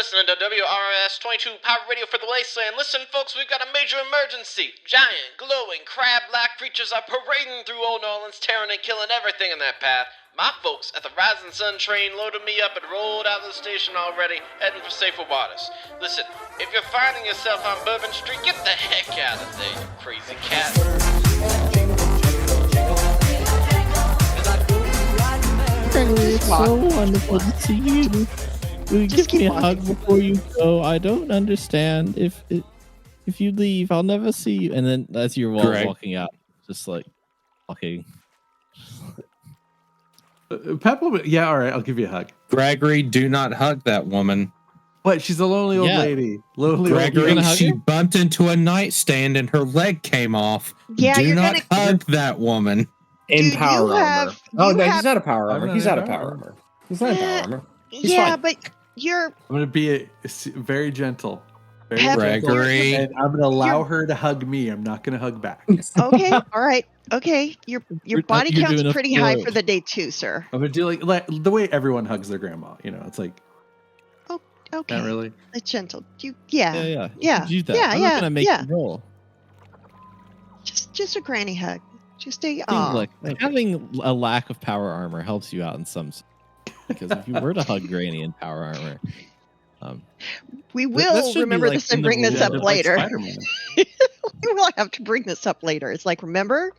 listening to WRS 22 Power Radio for the Wasteland. Listen, folks, we've got a major emergency. Giant, glowing, crab-like creatures are parading through Old Orleans, tearing and killing everything in their path. My folks at the Rising Sun train loaded me up and rolled out of the station already, heading for safer waters. Listen, if you're finding yourself on Bourbon Street, get the heck out of there, you crazy cat. It's so wonderful to see you. Will you give me a hug before you go? I don't understand. If you leave, I'll never see you. And then as you're walking out, just like walking. Pepper, yeah, all right, I'll give you a hug. Gregory, do not hug that woman. What? She's a lonely old lady. Lonely Gregory, old lady. she bumped into a nightstand and her leg came off. Yeah, do not hug that woman. In power armor. Oh, no, he's not a power armor. He's not a power armor. He's not a power armor. He's fine. But you're... I'm going to be very gentle. Very Gregory. And I'm going to allow her to hug me. I'm not going to hug back. Okay, all right. Okay, your body count's pretty high for the day too, sir. I'm going to do like the way everyone hugs their grandma. You know, it's like... Oh, okay. Not really. It's gentle. Yeah. Yeah. Do that. I'm not gonna make you roll. Just a granny hug. Just a like having a lack of power armor helps you out in some, because if you were to hug Granny in power armor, we will remember this and bring this up later. We will have to bring this up later. It's like, remember,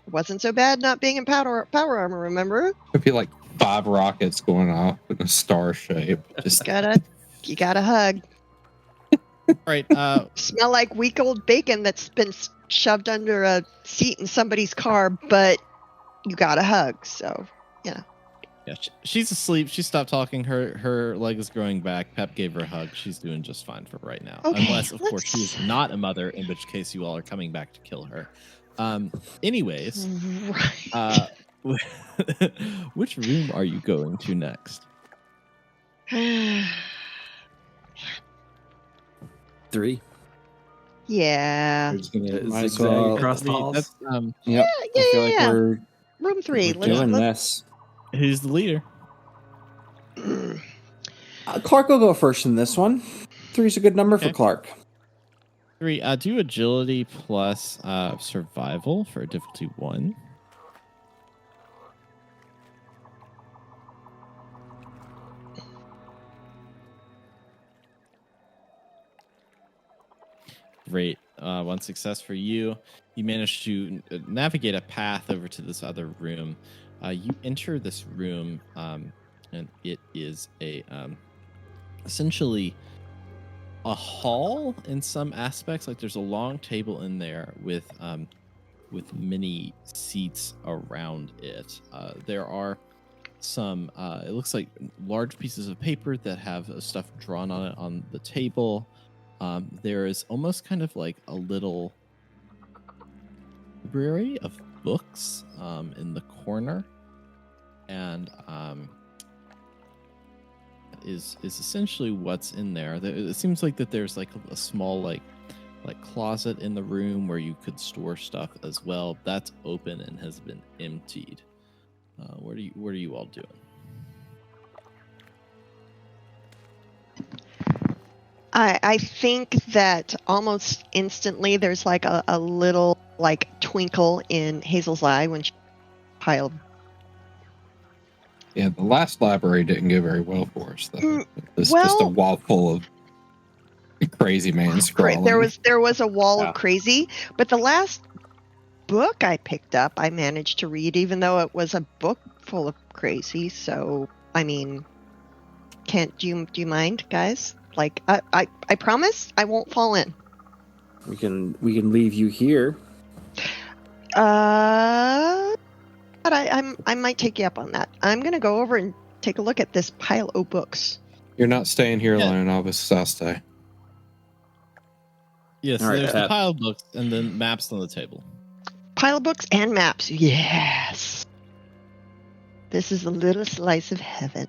it wasn't so bad not being in power armor. Remember? It'd be like 5 rockets going off in a star shape. Just you gotta hug. Right. Smell like week old bacon that's been shoved under a seat in somebody's car, but you got a hug, so yeah. Yeah, she's asleep. She stopped talking. Her leg is growing back. Pep gave her a hug. She's doing just fine for right now, unless of course she is not a mother, in which case you all are coming back to kill her. Anyways, which room are you going to next? 3. Yeah. We're just gonna Might as zigzag well. across the halls. Yep. I feel like we're room 3. we're doing this. Who's the leader? Clark will go first in this one. 3 is a good number for Clark. 3. Do agility plus survival for difficulty 1. Great. 1 success for you. You managed to navigate a path over to this other room. You enter this room, and it is essentially a hall in some aspects. Like there's a long table in there with many seats around it. There are some. It looks like large pieces of paper that have stuff drawn on it on the table. There is almost kind of like a little library of books in the corner, and is essentially what's in there. It seems like that there's like a small like closet in the room where you could store stuff as well. That's open and has been emptied. What are you all doing? I think that almost instantly there's like a little like twinkle in Hazel's eye when she piled. Yeah, the last library didn't go very well for us, though. It's just a wall full of crazy man scrawling. Right, there was a wall of crazy, but the last book I picked up, I managed to read, even though it was a book full of crazy. So, I mean, do you mind, guys? Like, I promise I won't fall in. We can leave you here. But I might take you up on that. I'm gonna go over and take a look at this pile of books. You're not staying here alone, I'll stay. Yes, there's a pile of books and then maps on the table. Pile of books and maps. Yes. This is a little slice of heaven.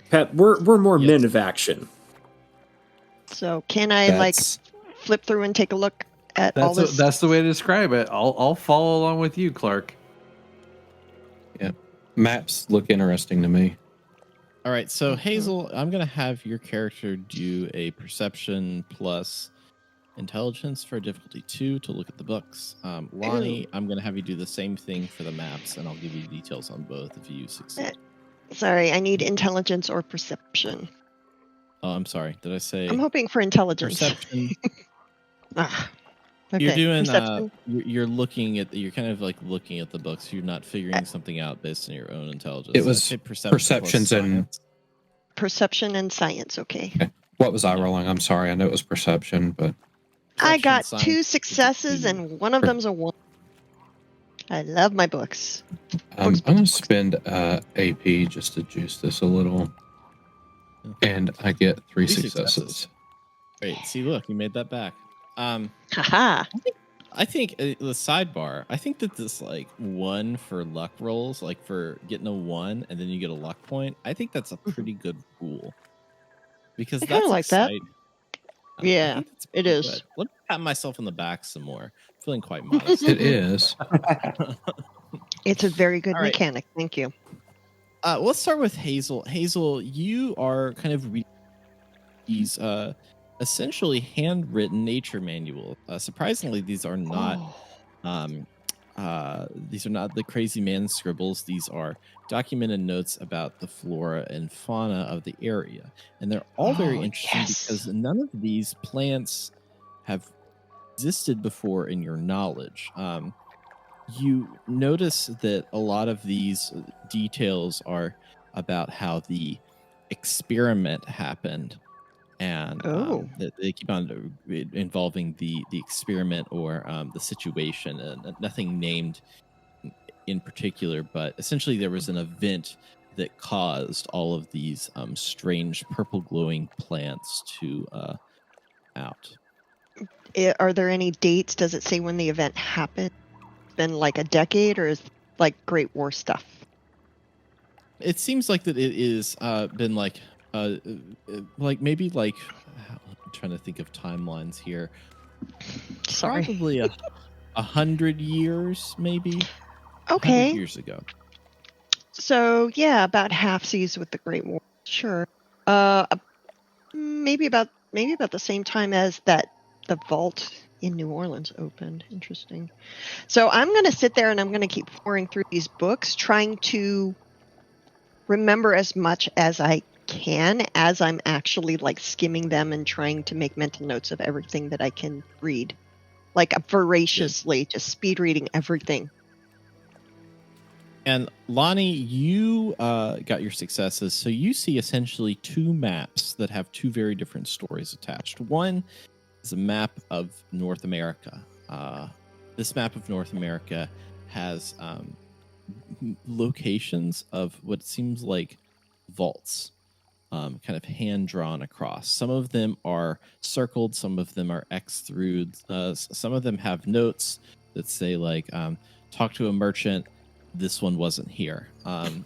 Pat, we're more men of action. So can I flip through and take a look at all this? That's the way to describe it. I'll follow along with you, Clark. Yeah, maps look interesting to me. All right, so Hazel, I'm going to have your character do a perception plus intelligence for difficulty 2 to look at the books. Lonnie, I'm going to have you do the same thing for the maps, and I'll give you details on both if you succeed. Sorry, I need intelligence or perception. Oh, I'm sorry. Did I say? I'm hoping for intelligence. Perception. Okay. You're doing. You're looking at. You're kind of like looking at the books. You're not figuring something out based on your own intelligence. It was perceptions and perception and science. Okay. What was I rolling? I'm sorry. I know it was perception, but I got 2 successes and one of them's a 1. I love my books. I'm gonna spend AP just to juice this a little, and I get 3 successes. Great. See, look, you made that back. Haha. I think the sidebar. I think that this like 1 for luck rolls, like for getting a 1 and then you get a luck point. I think that's a pretty good rule because that's like exciting. That. Yeah, it is. Good. Let me pat myself on the back some more. I'm feeling quite modest. It is. It's a very good mechanic. Thank you. Let's start with Hazel. Hazel, you are kind of reading these essentially handwritten nature manual. Surprisingly, these are not the crazy man scribbles. These are documented notes about the flora and fauna of the area, and they're all very interesting because none of these plants have existed before in your knowledge. You notice that a lot of these details are about how the experiment happened, and they keep on involving the experiment or the situation, and nothing named in particular, but essentially there was an event that caused all of these strange purple glowing plants to out. Are there any dates? Does it say when the event happened? Been like a decade, or is like Great War stuff? It seems like that it is been like maybe like I'm trying to think of timelines here. Sorry. Probably 100 years, maybe. Okay. 100 years ago. So yeah, about half seas with the Great War. Sure. Maybe about the same time as the vault in New Orleans opened. Interesting. So I'm going to sit there and I'm going to keep pouring through these books, trying to remember as much as I can as I'm actually like skimming them and trying to make mental notes of everything that I can read, like voraciously, just speed reading everything. And Lonnie, you got your successes. So you see essentially 2 maps that have 2 very different stories attached. One is a map of North America. This map of North America has locations of what seems like vaults, kind of hand drawn across. Some of them are circled, some of them are X through. Some of them have notes that say like, talk to a merchant. This one wasn't here.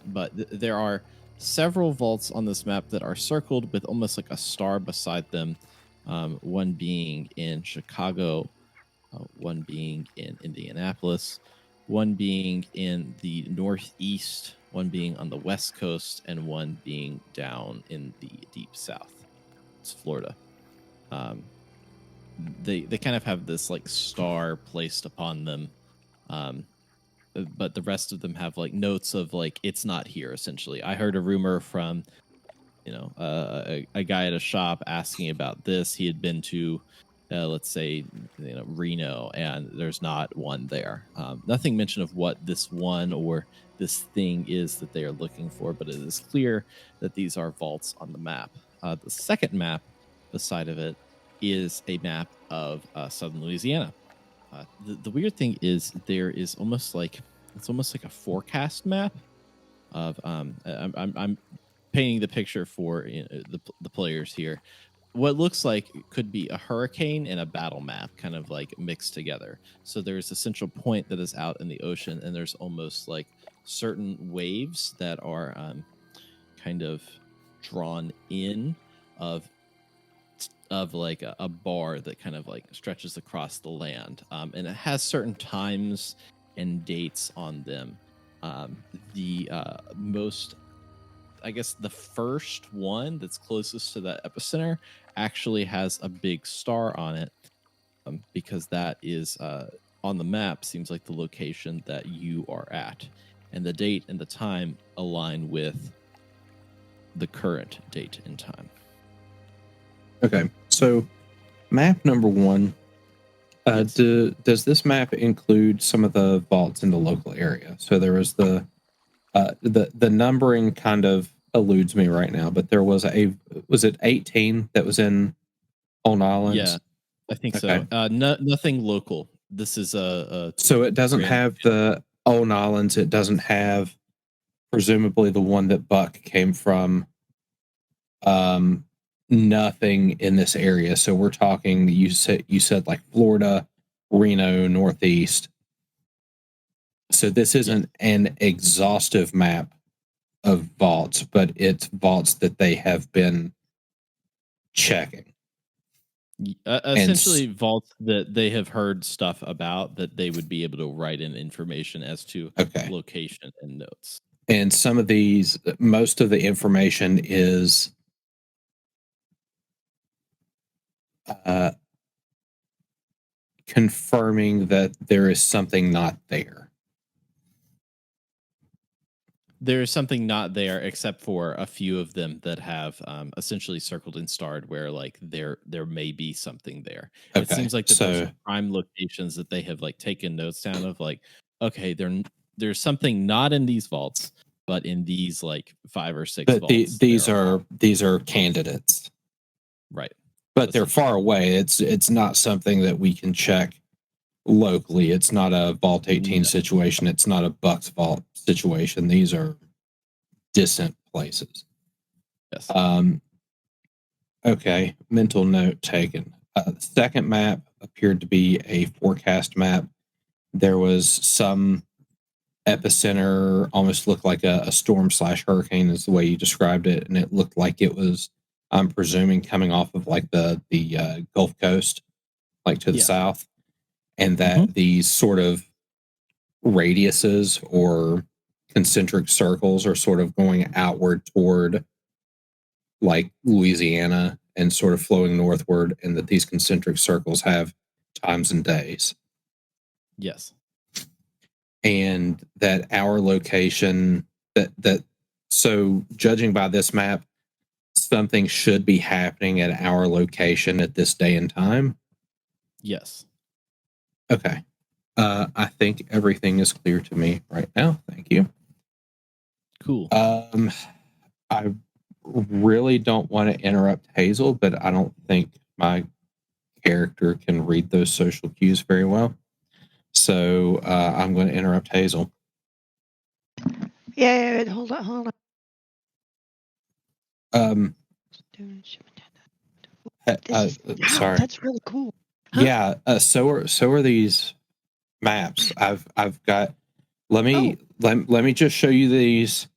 But there are several vaults on this map that are circled with almost like a star beside them. One being in Chicago, one being in Indianapolis, one being in the Northeast, one being on the West Coast, and one being down in the deep South. It's Florida. They kind of have this like star placed upon them, but the rest of them have like notes of like it's not here. Essentially, I heard a rumor from a guy at a shop asking about this. He had been to let's say Reno, and there's not one there. Nothing mentioned of what this one or this thing is that they are looking for, but it is clear that these are vaults on the map. The second map beside of it is a map of southern Louisiana. The weird thing is there is almost like a forecast map of I'm painting the picture for the players here. What looks like could be a hurricane and a battle map kind of like mixed together. So there's a central point that is out in the ocean, and there's almost like certain waves that are kind of drawn in of like a bar that kind of like stretches across the land, and it has certain times and dates on them. The most I guess the first one that's closest to that epicenter actually has a big star on it, because that is on the map seems like the location that you are at, and the date and the time align with the current date and time. Okay, so map number 1. Yes. Does this map include some of the vaults in the local area? So there was the numbering kind of eludes me right now, but there was was it 18 that was in Old Islands? Yeah, I think so. Nothing local. This is so it doesn't have the Old Islands. It doesn't have presumably the one that Buck came from. Nothing in this area. So we're talking, you said like Florida, Reno, Northeast. So this isn't an exhaustive map of vaults, but it's vaults that they have been checking. Essentially vaults that they have heard stuff about that they would be able to write in information as to location and notes. And some of these, most of the information is confirming that there is something not there. There is something not there, except for a few of them that have essentially circled and starred where like there may be something there. Okay. It seems like there's prime locations that they have like taken notes down of, like, okay, there's something not in these vaults, but in these like 5 or 6 vaults. These are candidates. Right. But they're far away. It's not something that we can check locally. It's not a Vault 18 situation. It's not a Bucks Vault situation. These are distant places. Yes. Okay. Mental note taken. The second map appeared to be a forecast map. There was some epicenter, almost looked like a storm/hurricane is the way you described it, and it looked like it was, I'm presuming, coming off of like the Gulf Coast, like to the south, and that these sort of radiuses or concentric circles are sort of going outward toward like Louisiana and sort of flowing northward, and that these concentric circles have times and days. Yes. And that our location, so judging by this map, something should be happening at our location at this day and time. Yes. Okay. I think everything is clear to me right now. Thank you. Cool. I really don't want to interrupt Hazel, but I don't think my character can read those social cues very well. So I'm going to interrupt Hazel. Yeah, hold on. Sorry, that's really cool. Huh? Yeah, so are these maps. I've got. Let me just show you these,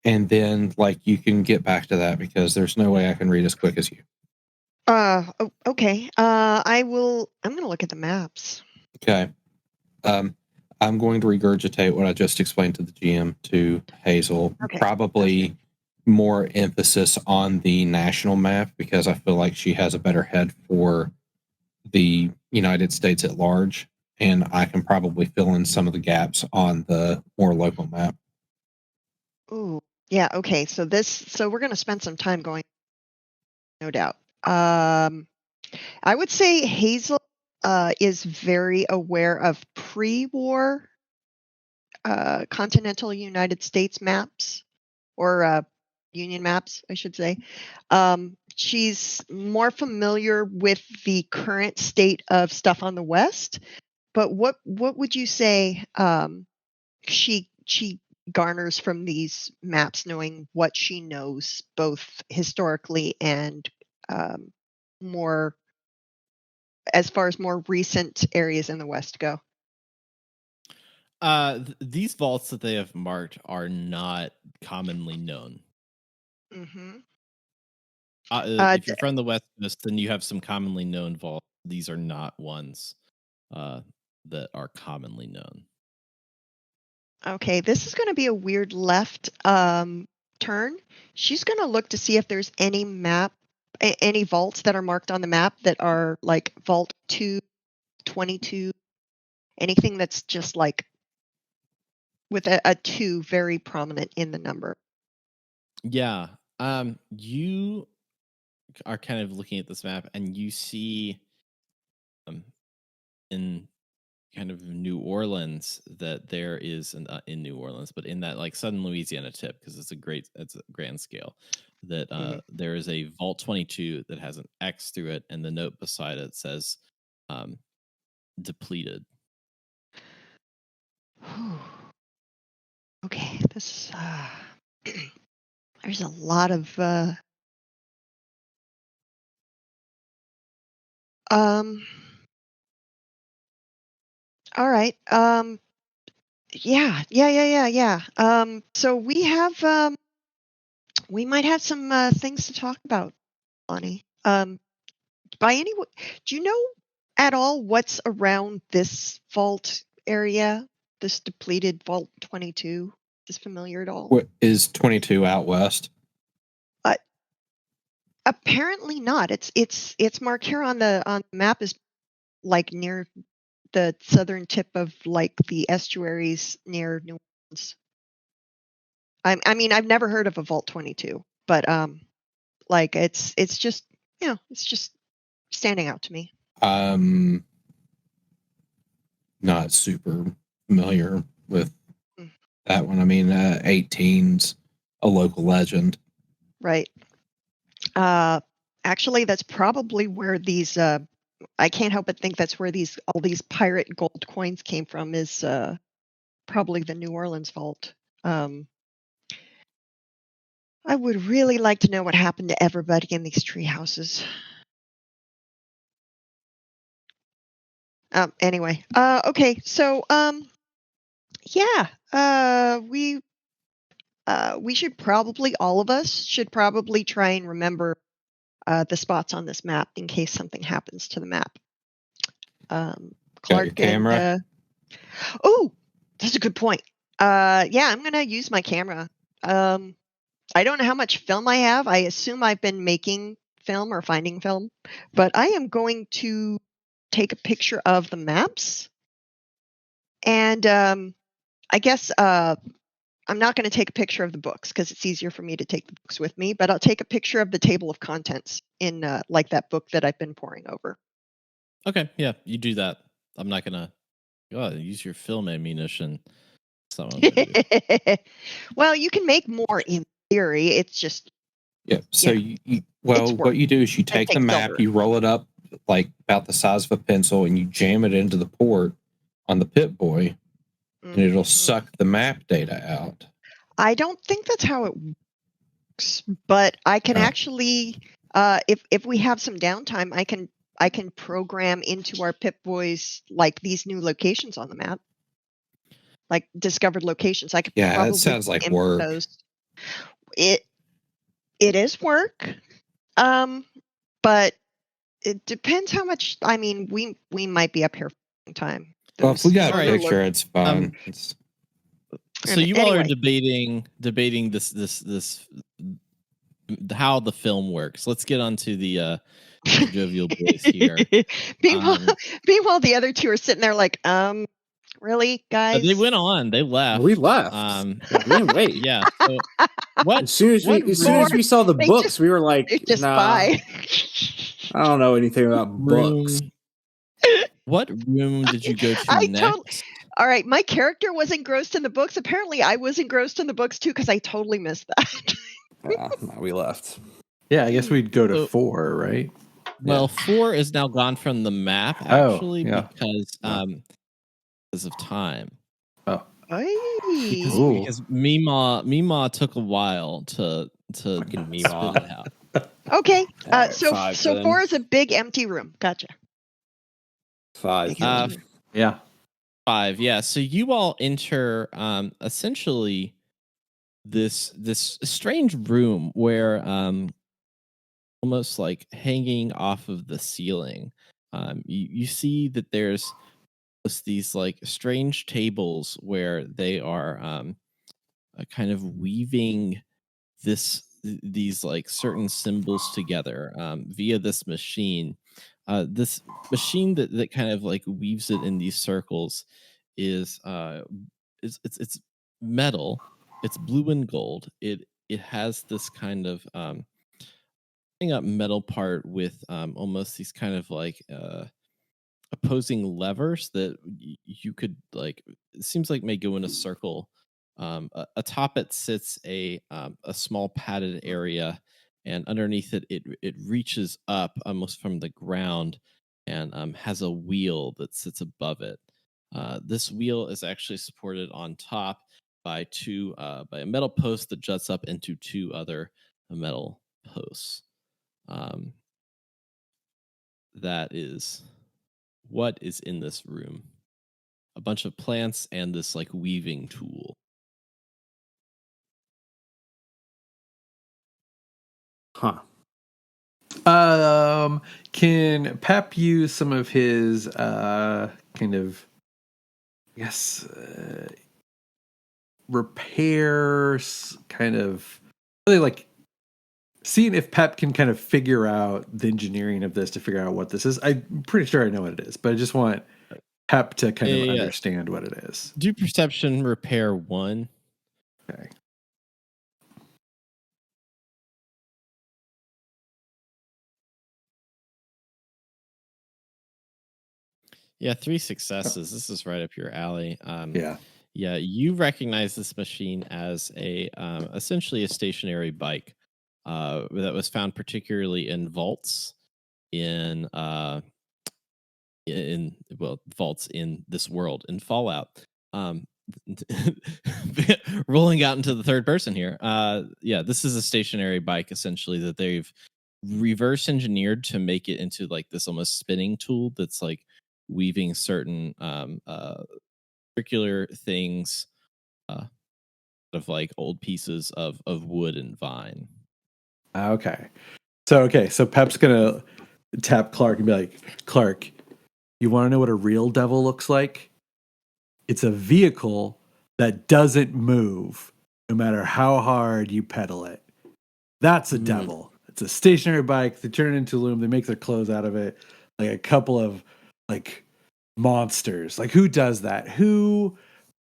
and then like you can get back to that, because there's no way I can read as quick as you. Okay. I'm going to look at the maps. Okay. I'm going to regurgitate what I just explained to the GM to Hazel. Okay. Probably more emphasis on the national map, because I feel like she has a better head for the United States at large, and I can probably fill in some of the gaps on the more local map. Ooh, yeah. Okay. So we're going to spend some time going, no doubt. I would say Hazel is very aware of pre-war continental United States maps, or Union maps, I should say. She's more familiar with the current state of stuff on the West. But what would you say she garners from these maps, knowing what she knows both historically and more as far as more recent areas in the West go? These vaults that they have marked are not commonly known. Mm-hmm. If you're from the West Coast, then you have some commonly known vaults. These are not ones that are commonly known. Okay, this is going to be a weird left. turn, she's going to look to see if there's any any vaults that are marked on the map that are like vault 222, anything that's just like with a 2 very prominent in the number. Yeah. You are kind of looking at this map and you see in kind of New Orleans that there is in New Orleans, but in that like southern Louisiana tip, because it's a grand scale, that there is a vault 22 that has an X through it, and the note beside it says depleted. Okay, this there's a lot of all right. Yeah. So we have we might have some things to talk about, Lonnie. By any way, do you know at all what's around this vault area? This depleted vault 22 is familiar at all? What is 22 out west? Apparently not. It's marked here on the map as like near the southern tip of like the estuaries near New Orleans. I mean, I've never heard of a vault 22, but like it's just it's just standing out to me. Not super familiar with that one. I mean, 18's a local legend, right? Actually, that's probably where these. I can't help but think that's where all these pirate gold coins came from. Is probably the New Orleans vault. I would really like to know what happened to everybody in these tree houses. Anyway, okay, so yeah, we should probably, all of us should probably try and remember the spots on this map in case something happens to the map. Clark, got your camera? Oh, that's a good point. Yeah, I'm gonna use my camera. I don't know how much film I have. I assume I've been making film or finding film, but I am going to take a picture of the maps. And I guess I'm not going to take a picture of the books because it's easier for me to take the books with me, but I'll take a picture of the table of contents in like that book that I've been poring over. Okay, yeah, you do that. I'm not going to use your film ammunition. That's not what I'm gonna do. Well, you can make more in theory. It's just So what you do is you take the map, you roll it up like about the size of a pencil, and you jam it into the port on the Pip-Boy, and it'll suck the map data out. I don't think that's how it works, but I can actually, if we have some downtime, I can program into our Pip-Boys like these new locations on the map, like discovered locations. I could probably that sounds like work. Those. It is work, but it depends how much. I mean, we might be up here for a long time. Well, if we got a picture, it's fine. So you all are debating this how the film works. Let's get on to the jovial boys here. Meanwhile, the other two are sitting there like, really, guys? They went on. They left. We left. We didn't wait. Yeah. So what? As soon as we saw the books, we were like, nah. Bye. I don't know anything about books. What room did you go to next? All right, my character was engrossed in the books. Apparently, I was engrossed in the books too because I totally missed that. No, we left. Yeah, I guess we'd go to 4, right? Well, 4 is now gone from the map actually because of time. Oh. Because Mima took a while to spit it out. Okay, so 4 is a big empty room. Gotcha. 5. Yeah. 5. Yeah. So you all enter essentially this strange room where almost like hanging off of the ceiling, you see that there's these like strange tables where they are kind of weaving these like certain symbols together via this machine. This machine that kind of like weaves it in these circles is it's metal. It's blue and gold. It has this kind of up metal part with almost these kind of like opposing levers that you could like. It seems like may go in a circle. Atop it sits a small padded area, and underneath it it reaches up almost from the ground, and has a wheel that sits above it. This wheel is actually supported on top by by a metal post that juts up into two other metal posts. That is what is in this room. A bunch of plants and this like weaving tool. Huh. Can Pep use some of his kind of, I guess, repairs, kind of really like seeing if Pep can kind of figure out the engineering of this to figure out what this is. I'm pretty sure I know what it is, but I just want Pep to kind of understand what it is. Do perception repair 1. Okay. Yeah, 3 successes. This is right up your alley. Yeah, you recognize this machine as a essentially a stationary bike that was found particularly in vaults in vaults in this world in Fallout. Rolling out into the third person here. This is a stationary bike essentially that they've reverse engineered to make it into like this almost spinning tool that's like weaving certain circular things of like old pieces of wood and vine. Okay. So Pep's gonna tap Clark and be like, Clark, you want to know what a real devil looks like? It's a vehicle that doesn't move no matter how hard you pedal it. That's a devil. It's a stationary bike. They turn it into loom. They make their clothes out of it. Like a couple of like monsters. Like who does that? Who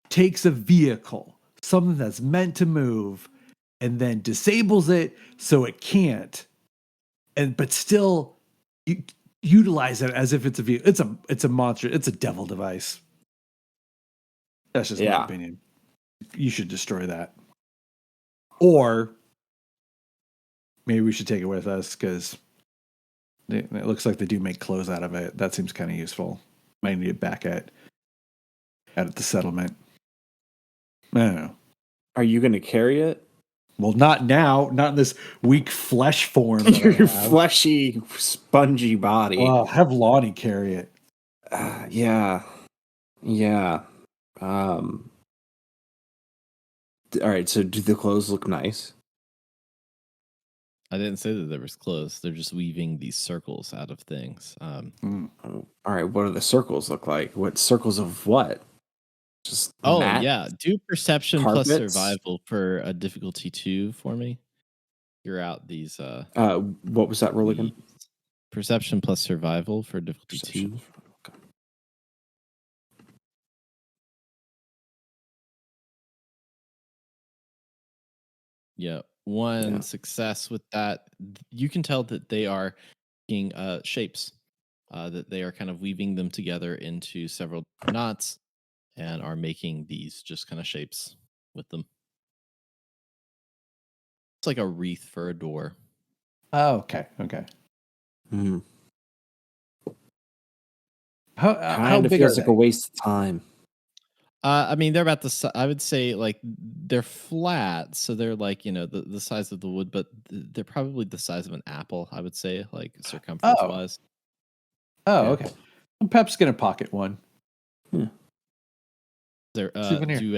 takes a vehicle, something that's meant to move, and then disables it so it can't, but still utilize it as if it's a vehicle? It's a monster. It's a devil device. That's just my opinion. You should destroy that. Or maybe we should take it with us because it looks like they do make clothes out of it. That seems kind of useful. Might need it back at the settlement. I don't know. Are you going to carry it? Well, not now. Not in this weak flesh form. Your fleshy, spongy body. Well, have Lonnie carry it. Yeah. All right. So, do the clothes look nice? I didn't say that there was clothes. They're just weaving these circles out of things. All right. What do the circles look like? What circles of what? Just do perception carpets? Plus survival for a difficulty 2 for me. You're out these what was that roll again? Perception plus survival for difficulty 2. Okay. Yeah, 1 success with that. You can tell that they are making shapes, that they are kind of weaving them together into several knots and are making these just kind of shapes with them. It's like a wreath for a door. Oh, okay. Mm-hmm. How big feels are like they? a waste of time. I mean, they're about the. I would say like they're flat, so they're like the size of the wood, but they're probably the size of an apple. I would say like circumference wise. Oh, okay. Well, Pep's gonna pocket one. Yeah. There, do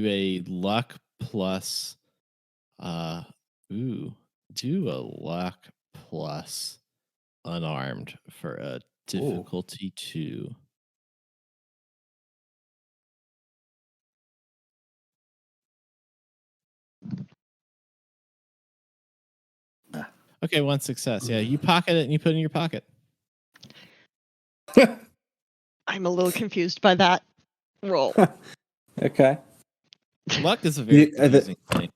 a luck plus. Do a luck plus unarmed for a difficulty 2. Okay, 1 success. Yeah, you pocket it and you put it in your pocket. I'm a little confused by that roll. Okay. Luck is a very confusing thing.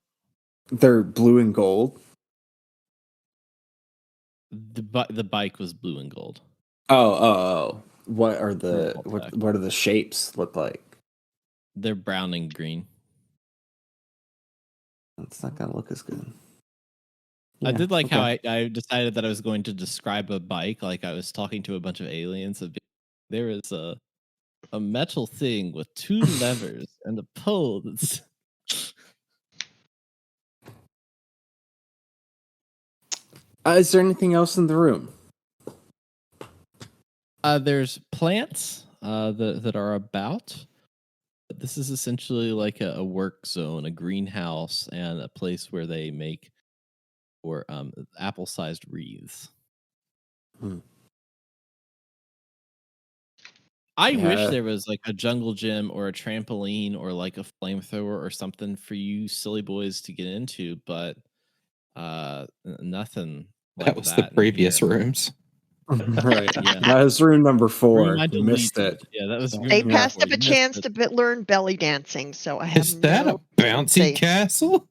They're blue and gold. The bike was blue and gold. Oh. What are the shapes look like? They're brown and green. That's not gonna look as good. I did like how I decided that I was going to describe a bike like I was talking to a bunch of aliens. There is a metal thing with 2 levers and a pole that's... Is there anything else in the room? There's plants that are about. This is essentially like a work zone, a greenhouse, and a place where they make apple-sized wreaths. I wish there was like a jungle gym or a trampoline or like a flamethrower or something for you silly boys to get into, but nothing. That was the previous rooms. Right. Yeah. That was room number 4. You missed it. Yeah, that was. They passed up a chance to learn belly dancing, so I have. Is that a bouncy castle?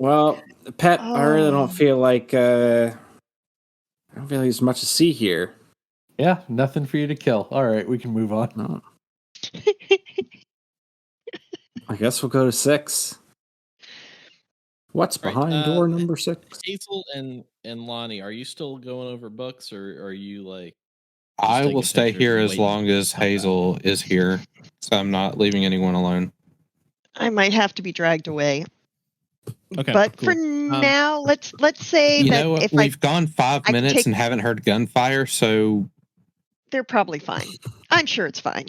Well, Pet, I really don't feel like there's much to see here. Yeah, nothing for you to kill. All right, we can move on. No. I guess we'll go to 6. What's behind door number 6? Hazel and Lonnie, are you still going over books, or are you like? I will stay here as long as Hazel is here, so I'm not leaving anyone alone. I might have to be dragged away. Okay, but cool. for now, let's say that if we've gone 5 minutes and haven't heard gunfire, so they're probably fine. I'm sure it's fine.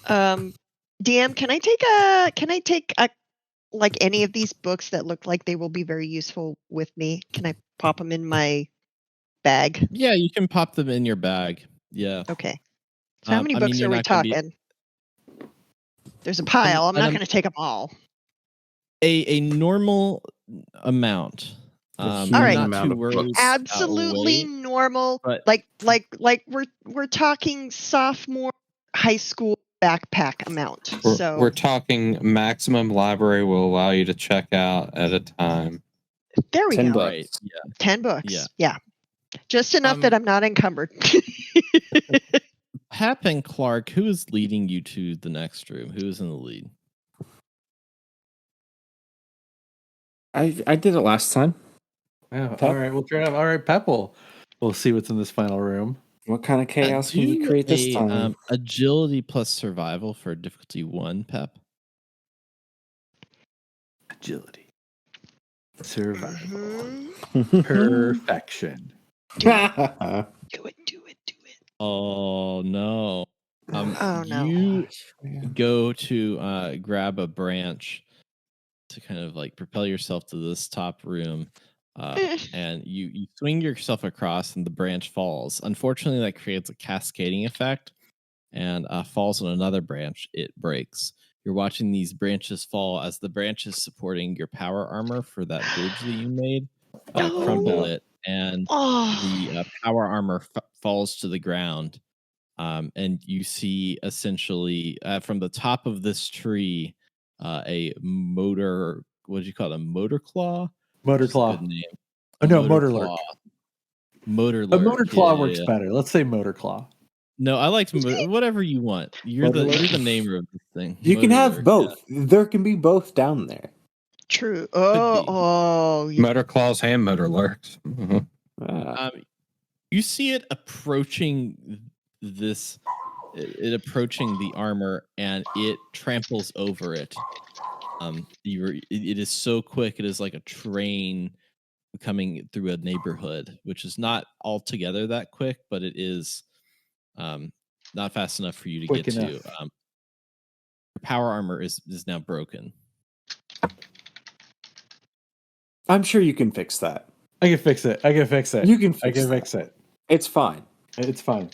DM, can I take like any of these books that look like they will be very useful with me? Can I pop them in my bag? Yeah, you can pop them in your bag. Yeah. Okay. So how many books are we talking? There's a pile. I'm not going to take them all. A normal amount. All right. Not too worried. Absolutely normal. But like we're talking sophomore high school backpack amount. We're talking maximum library will allow you to check out at a time. There we 10 go. Books. Right. Yeah. 10 books. Yeah. Just enough that I'm not encumbered. Hap and Clark, who is leading you to the next room? Who is in the lead? I did it last time. Yeah, all right, we'll try. All right, Pep, we'll see what's in this final room. What kind of chaos can you create this time? Agility plus survival for difficulty 1, Pep. Agility. Survival. Perfection. Do it. Oh, no. Oh, no. You go to grab a branch to kind of like propel yourself to this top room. And you swing yourself across and the branch falls. Unfortunately, that creates a cascading effect and falls on another branch. It breaks. You're watching these branches fall as the branches supporting your power armor for that bridge that you made crumble it, and the power armor falls to the ground. And you see essentially from the top of this tree a motor. What do you call it? A motor claw? Motor claw. Good name. Oh no, motor lurk. Motor lurk. But motor claw works better. Let's say motor claw. No, I like whatever you want. You're the namer of this thing. You can have both. Yeah. There can be both down there. True. Motor claws and motor lurks. Mm-hmm. You see it approaching approaching the armor, and it tramples over it. It is so quick. It is like a train coming through a neighborhood, which is not altogether that quick, but it is not fast enough for you to quick get enough. To. Your power armor is now broken. I'm sure you can fix that. I can fix it. You can fix I can fix it. It's fine. It's fine.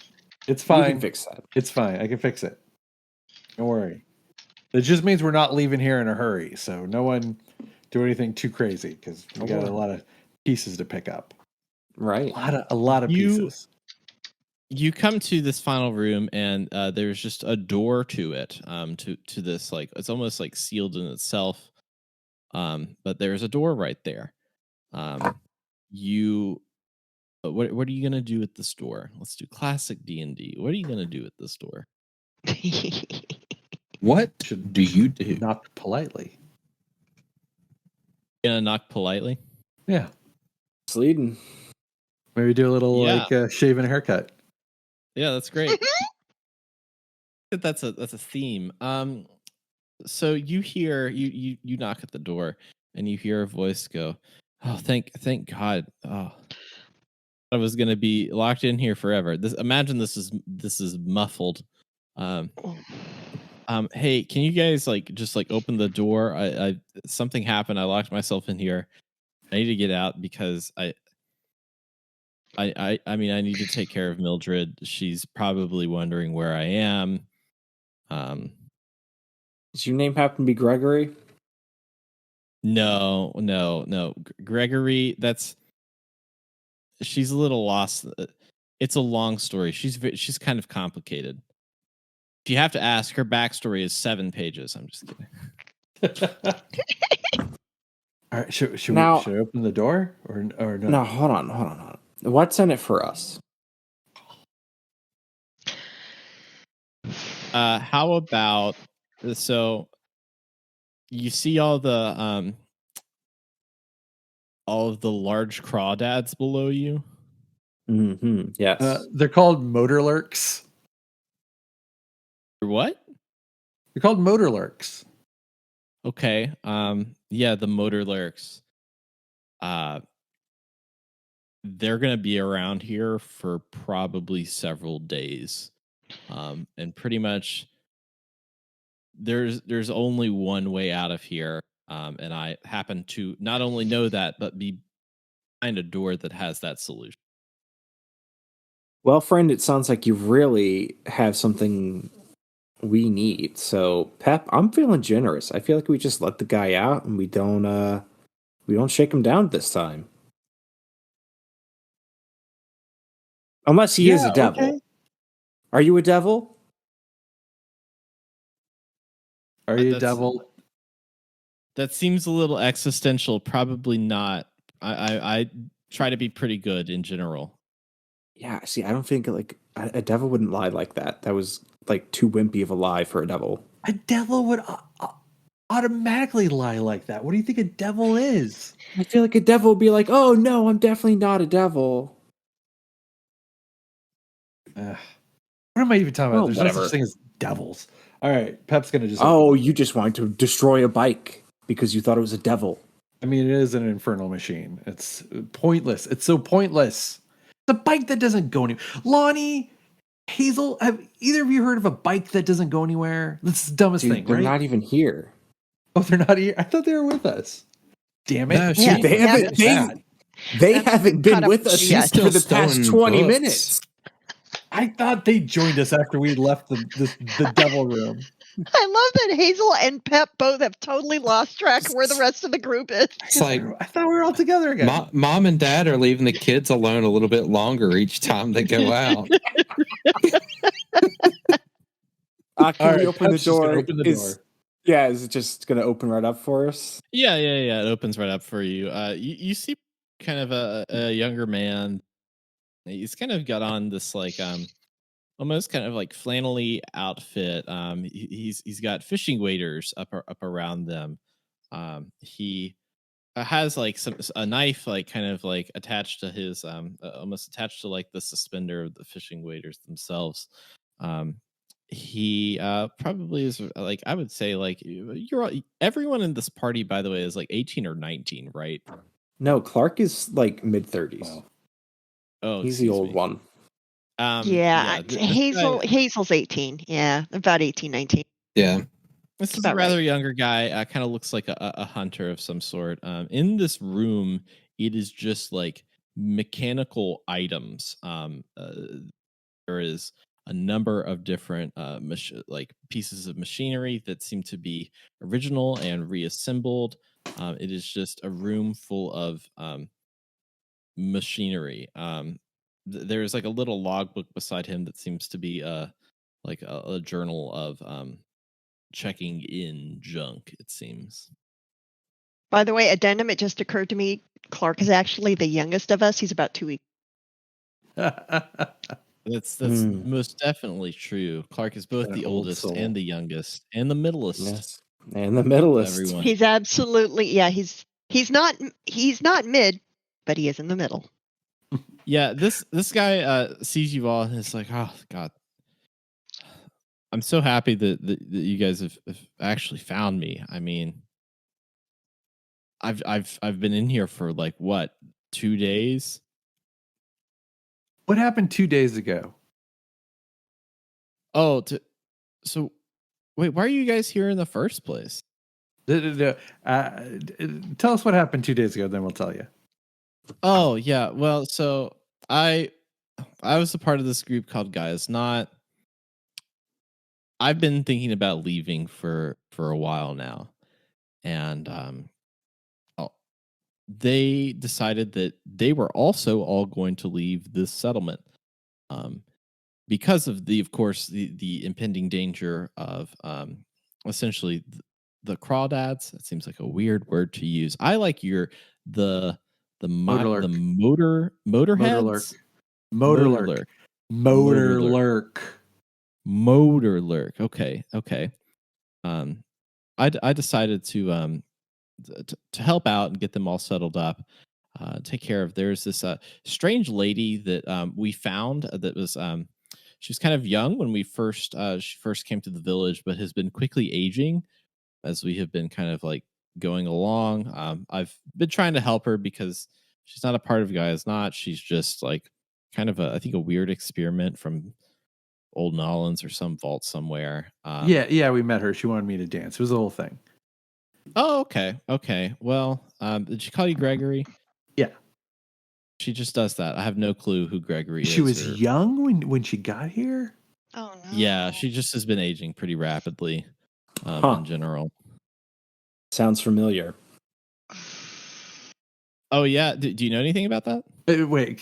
You can fix that. It's fine. I can fix it. Don't worry. It just means we're not leaving here in a hurry. So no one do anything too crazy because we got a lot of pieces to pick up. Right. A lot of pieces. You come to this final room, and there's just a door to it. To this, like, it's almost like sealed in itself. But there's a door right there. What are you gonna do with this door? Let's do classic D&D. What are you gonna do with this door? What do you do? Knock politely. Gonna knock politely? Yeah. It's leading. Maybe do a little like shave and a haircut. Yeah, that's great. That's a theme. So you hear you knock at the door, and you hear a voice go, "Oh, thank God! Oh, I was gonna be locked in here forever." Imagine this is muffled. Hey, can you guys just open the door? I something happened. I locked myself in here. I need to get out because I mean, I need to take care of Mildred. She's probably wondering where I am. Does your name happen to be Gregory? No. Gregory, she's a little lost. It's a long story. She's kind of complicated. If you have to ask, her backstory is 7 pages. I'm just kidding. All right, should we open the door or no? No, hold on. What's in it for us? How about so you see all of the large crawdads below you? Mm-hmm. Yes. They're called motorlurks. What? They're called motorlurks. Okay. Yeah, the motorlurks. They're gonna be around here for probably several days. And pretty much there's only one way out of here. And I happen to not only know that, but be behind a door that has that solution. Well, friend, it sounds like you really have something we need. So, Pep, I'm feeling generous. I feel like we just let the guy out and we don't shake him down this time. Unless he is a devil. Okay. Are you a devil? Are you a devil? That seems a little existential. Probably not. I try to be pretty good in general. Yeah, see, I don't think a devil wouldn't lie like that. That was too wimpy of a lie for a devil. A devil would automatically lie like that. What do you think a devil is? I feel like a devil would be like, "Oh no, I'm definitely not a devil." What am I even talking about? There's whatever. no such thing as devils. All right, Pep's gonna just. You just wanted to destroy a bike because you thought it was a devil. I mean, it is an infernal machine. It's pointless. It's so pointless. It's a bike that doesn't go anywhere. Lonnie, Hazel, have either of you heard of a bike that doesn't go anywhere? That's the dumbest thing, they're right? not even here. Oh, they're not here? I thought they were with us. Damn it. No, they haven't been with us for the past 20 minutes. I thought they joined us after we left the devil room. I love that Hazel and Pep both have totally lost track of where the rest of the group is. It's like, I thought we were all together again. Mom and Dad are leaving the kids alone a little bit longer each time they go out. Can we open the door? Yeah, is it just going to open right up for us? Yeah. It opens right up for you. You see kind of a younger man. He's kind of got on this almost kind of flannelly outfit. He's got fishing waders up around them. He has a knife attached to his almost attached to the suspender of the fishing waders themselves. He probably is I would say everyone in this party, by the way, is 18 or 19, right? No, Clark is mid-30s. Wow. Oh, he's the old one. Hazel's 18. Yeah, about 18, 19. Yeah. This is a rather younger guy. Kind of looks like a hunter of some sort. In this room, it is just mechanical items. There is a number of different pieces of machinery that seem to be original and reassembled. It is just a room full of machinery. There's like a little logbook beside him that seems to be like a journal of checking in junk. It seems. By the way, addendum, it just occurred to me, Clark is actually the youngest of us. He's about 2 weeks. That's most definitely true. Clark is both An the old oldest soul. and the youngest and the middlest. Yes. And the middlest. Everyone. He's absolutely, yeah, he's not mid, but he is in the middle. Yeah, this guy sees you all and is like, oh God, I'm so happy that you guys have actually found me. I mean, I've been in here for like what, 2 days? What happened 2 days ago? Oh, so wait, why are you guys here in the first place? Tell us what happened 2 days ago, then we'll tell you. Oh yeah, well, so I was a part of this group called Guys Not. I've been thinking about leaving for a while now, and they decided that they were also all going to leave this settlement, because of of course, the impending danger of essentially the crawdads. That seems like a weird word to use. I like the motorheads. Motorlurk. Okay. I decided to help out and get them all settled up, take care of. There's this strange lady that we found that was she was kind of young when she first came to the village, but has been quickly aging as we have been kind of like going along. I've been trying to help her because she's not a part of Guys Not. She's just like kind of I think a weird experiment from Old Nolans or some vault somewhere. Yeah, we met her. She wanted me to dance. It was the whole thing. Oh, okay. Well, did she call you Gregory? Yeah. She just does that. I have no clue who Gregory is. She was young when she got here? Oh no. Yeah, she just has been aging pretty rapidly in general. Sounds familiar. Oh yeah, do you know anything about that? Wait,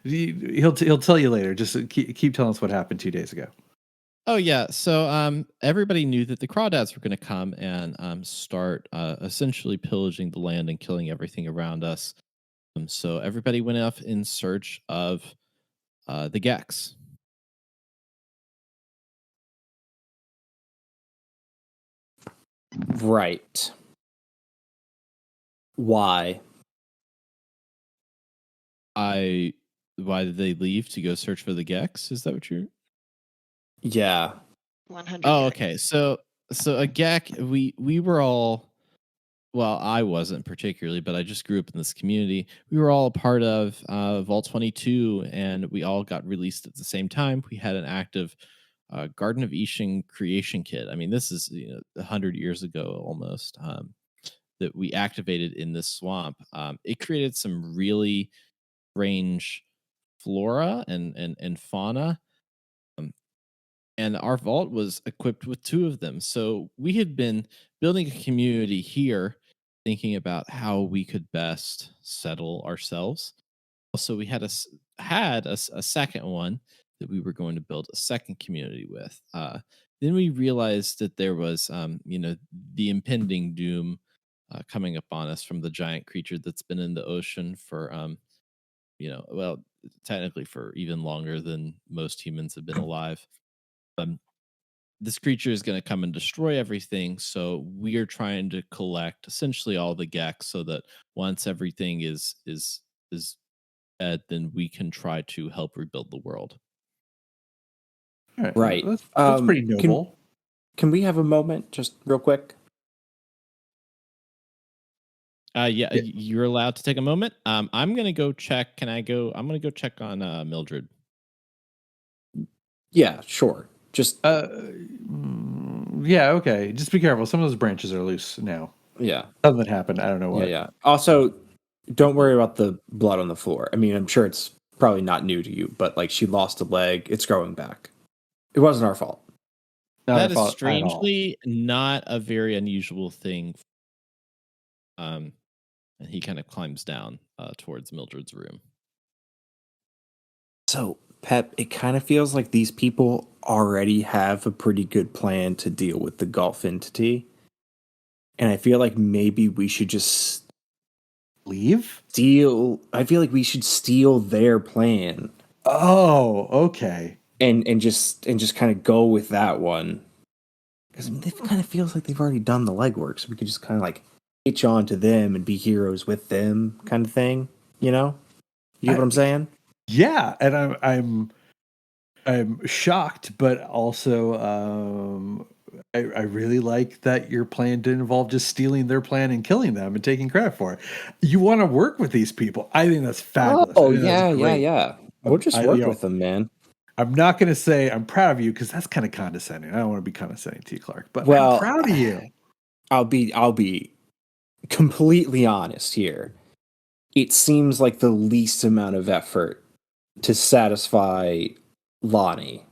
he'll tell you later. Just keep telling us what happened 2 days ago. Oh yeah, so everybody knew that the crawdads were going to come and start essentially pillaging the land and killing everything around us. So everybody went off in search of the Gex. Right. Why? Why did they leave to go search for the Gex? Is that what you're? Yeah. 100. Oh, okay. So a Gek, we were all, well, I wasn't particularly, but I just grew up in this community. We were all a part of Vault 22, and we all got released at the same time. We had an active Garden of Ishin creation kit. I mean, this is 100 years ago almost, that we activated in this swamp. It created some really strange flora and fauna. And our vault was equipped with 2 of them. So we had been building a community here, thinking about how we could best settle ourselves. Also, we had a second one that we were going to build a second community with. Then we realized that there was, the impending doom coming upon us from the giant creature that's been in the ocean for, well, technically for even longer than most humans have been alive. This creature is going to come and destroy everything. So we are trying to collect essentially all the Gex so that once everything is dead, then we can try to help rebuild the world. All right. Right. That's pretty noble. Can we have a moment, just real quick? Yeah, you're allowed to take a moment. I'm going to go check. Can I go? I'm going to go check on Mildred. Yeah, sure. Just yeah, okay. Just be careful. Some of those branches are loose now. Yeah. Something happened. I don't know what. Yeah. Also, don't worry about the blood on the floor. I mean, I'm sure it's probably not new to you, but like she lost a leg, it's growing back. It wasn't our fault. That is strangely not a very unusual thing. and he kind of climbs down towards Mildred's room. So, Pep, it kind of feels like these people already have a pretty good plan to deal with the Gulf entity. And I feel like maybe we should just Leave? I feel like we should steal their plan Oh, okay. and just kind of go with that one. Because it kind of feels like they've already done the legwork, so we could just kind of like hitch on to them and be heroes with them, kind of thing. You know? You get what I'm saying? Yeah, and I'm shocked, but also I really like that your plan didn't involve just stealing their plan and killing them and taking credit for it. You want to work with these people. I think that's fabulous. Oh, I think that's great. yeah. We'll just work with them, man. I'm not going to say I'm proud of you because that's kind of condescending. I don't want to be condescending to you, Clark, but Well, I'm proud of you. I'll be completely honest here. It seems like the least amount of effort to satisfy Lonnie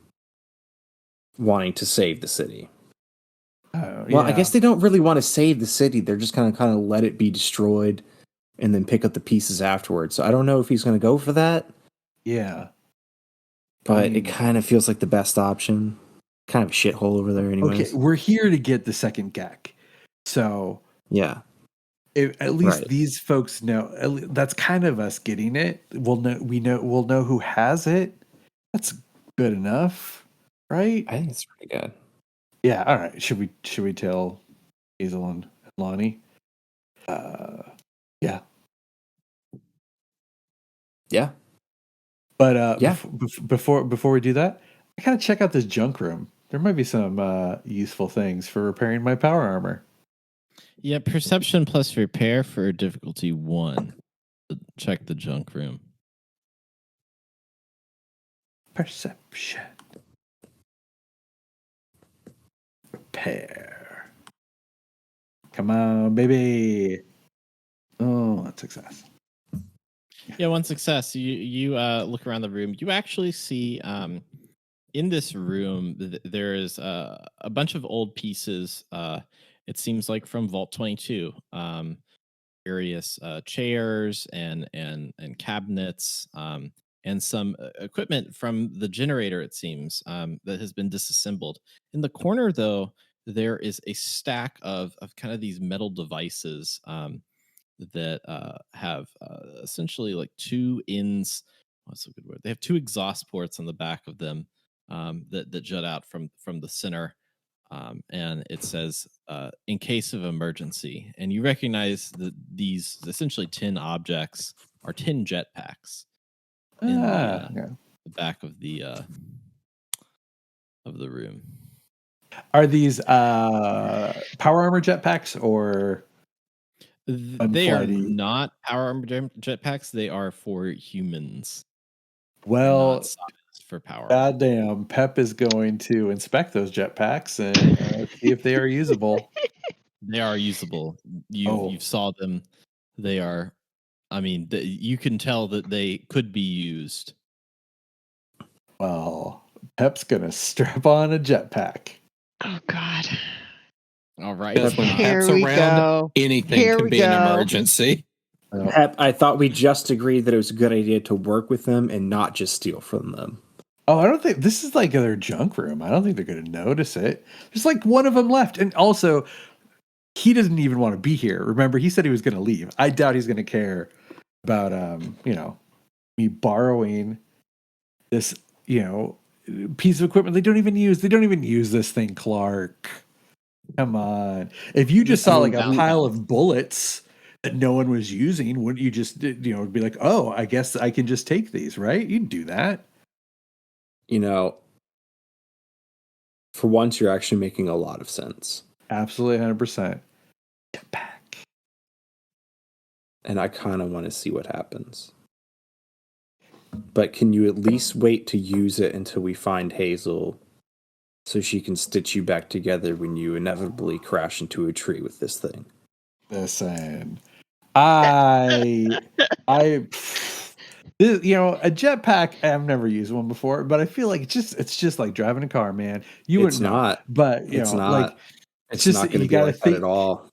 wanting to save the city. Well, I guess they don't really want to save the city. They're just kind of let it be destroyed and then pick up the pieces afterwards. So I don't know if he's going to go for that. Yeah. But it kind of feels like the best option. Kind of a shithole over there anyways. Okay, we're here to get the second Gek. So yeah. At least these folks know. That's kind of us getting it. We'll know who has it. That's good enough, right? I think it's pretty good. Yeah. All right. Should we tell Hazel and Lonnie? Yeah. Yeah. But before we do that, I gotta check out this junk room. There might be some useful things for repairing my power armor. Yeah, perception plus repair for difficulty 1. Check the junk room. Perception. Repair. Come on, baby. Oh, that's success. Yeah, one success. You look around the room. You actually see in this room there is a bunch of old pieces. It seems like from Vault 22. Various chairs and cabinets and some equipment from the generator. It seems that has been disassembled. In the corner, though, there is a stack of kind of these metal devices. That have essentially like two ends. What's a good word? They have two exhaust ports on the back of them that jut out from the center, and it says "in case of emergency." And you recognize that these essentially tin objects are tin jetpacks in the back of the room. Are these power armor jetpacks or? They are not power armor jetpacks. They are for humans. Well, not for power. Goddamn, Pep is going to inspect those jetpacks and see if they are usable. They are usable. You saw them. They are. I mean, you can tell that they could be used. Well, Pep's gonna strap on a jetpack. Oh God. All right. That's when Pep's around, anything can be an emergency. Pep, I thought we just agreed that it was a good idea to work with them and not just steal from them. Oh, I don't think this is like their junk room. I don't think they're going to notice it. There's like one of them left. And also, he doesn't even want to be here. Remember, he said he was going to leave. I doubt he's going to care about, me borrowing this, piece of equipment they don't even use. They don't even use this thing, Clark. Come on. If you just saw like a pile of bullets that no one was using, wouldn't you just, be like, oh, I guess I can just take these, right? You'd do that. For once, you're actually making a lot of sense. Absolutely 100%. Get back. And I kind of want to see what happens. But can you at least wait to use it until we find Hazel so she can stitch you back together when you inevitably crash into a tree with this thing? Listen, a jetpack, I've never used one before, but I feel like it's just like driving a car, man. It's not. But it's not. like it's not going to be like that at all.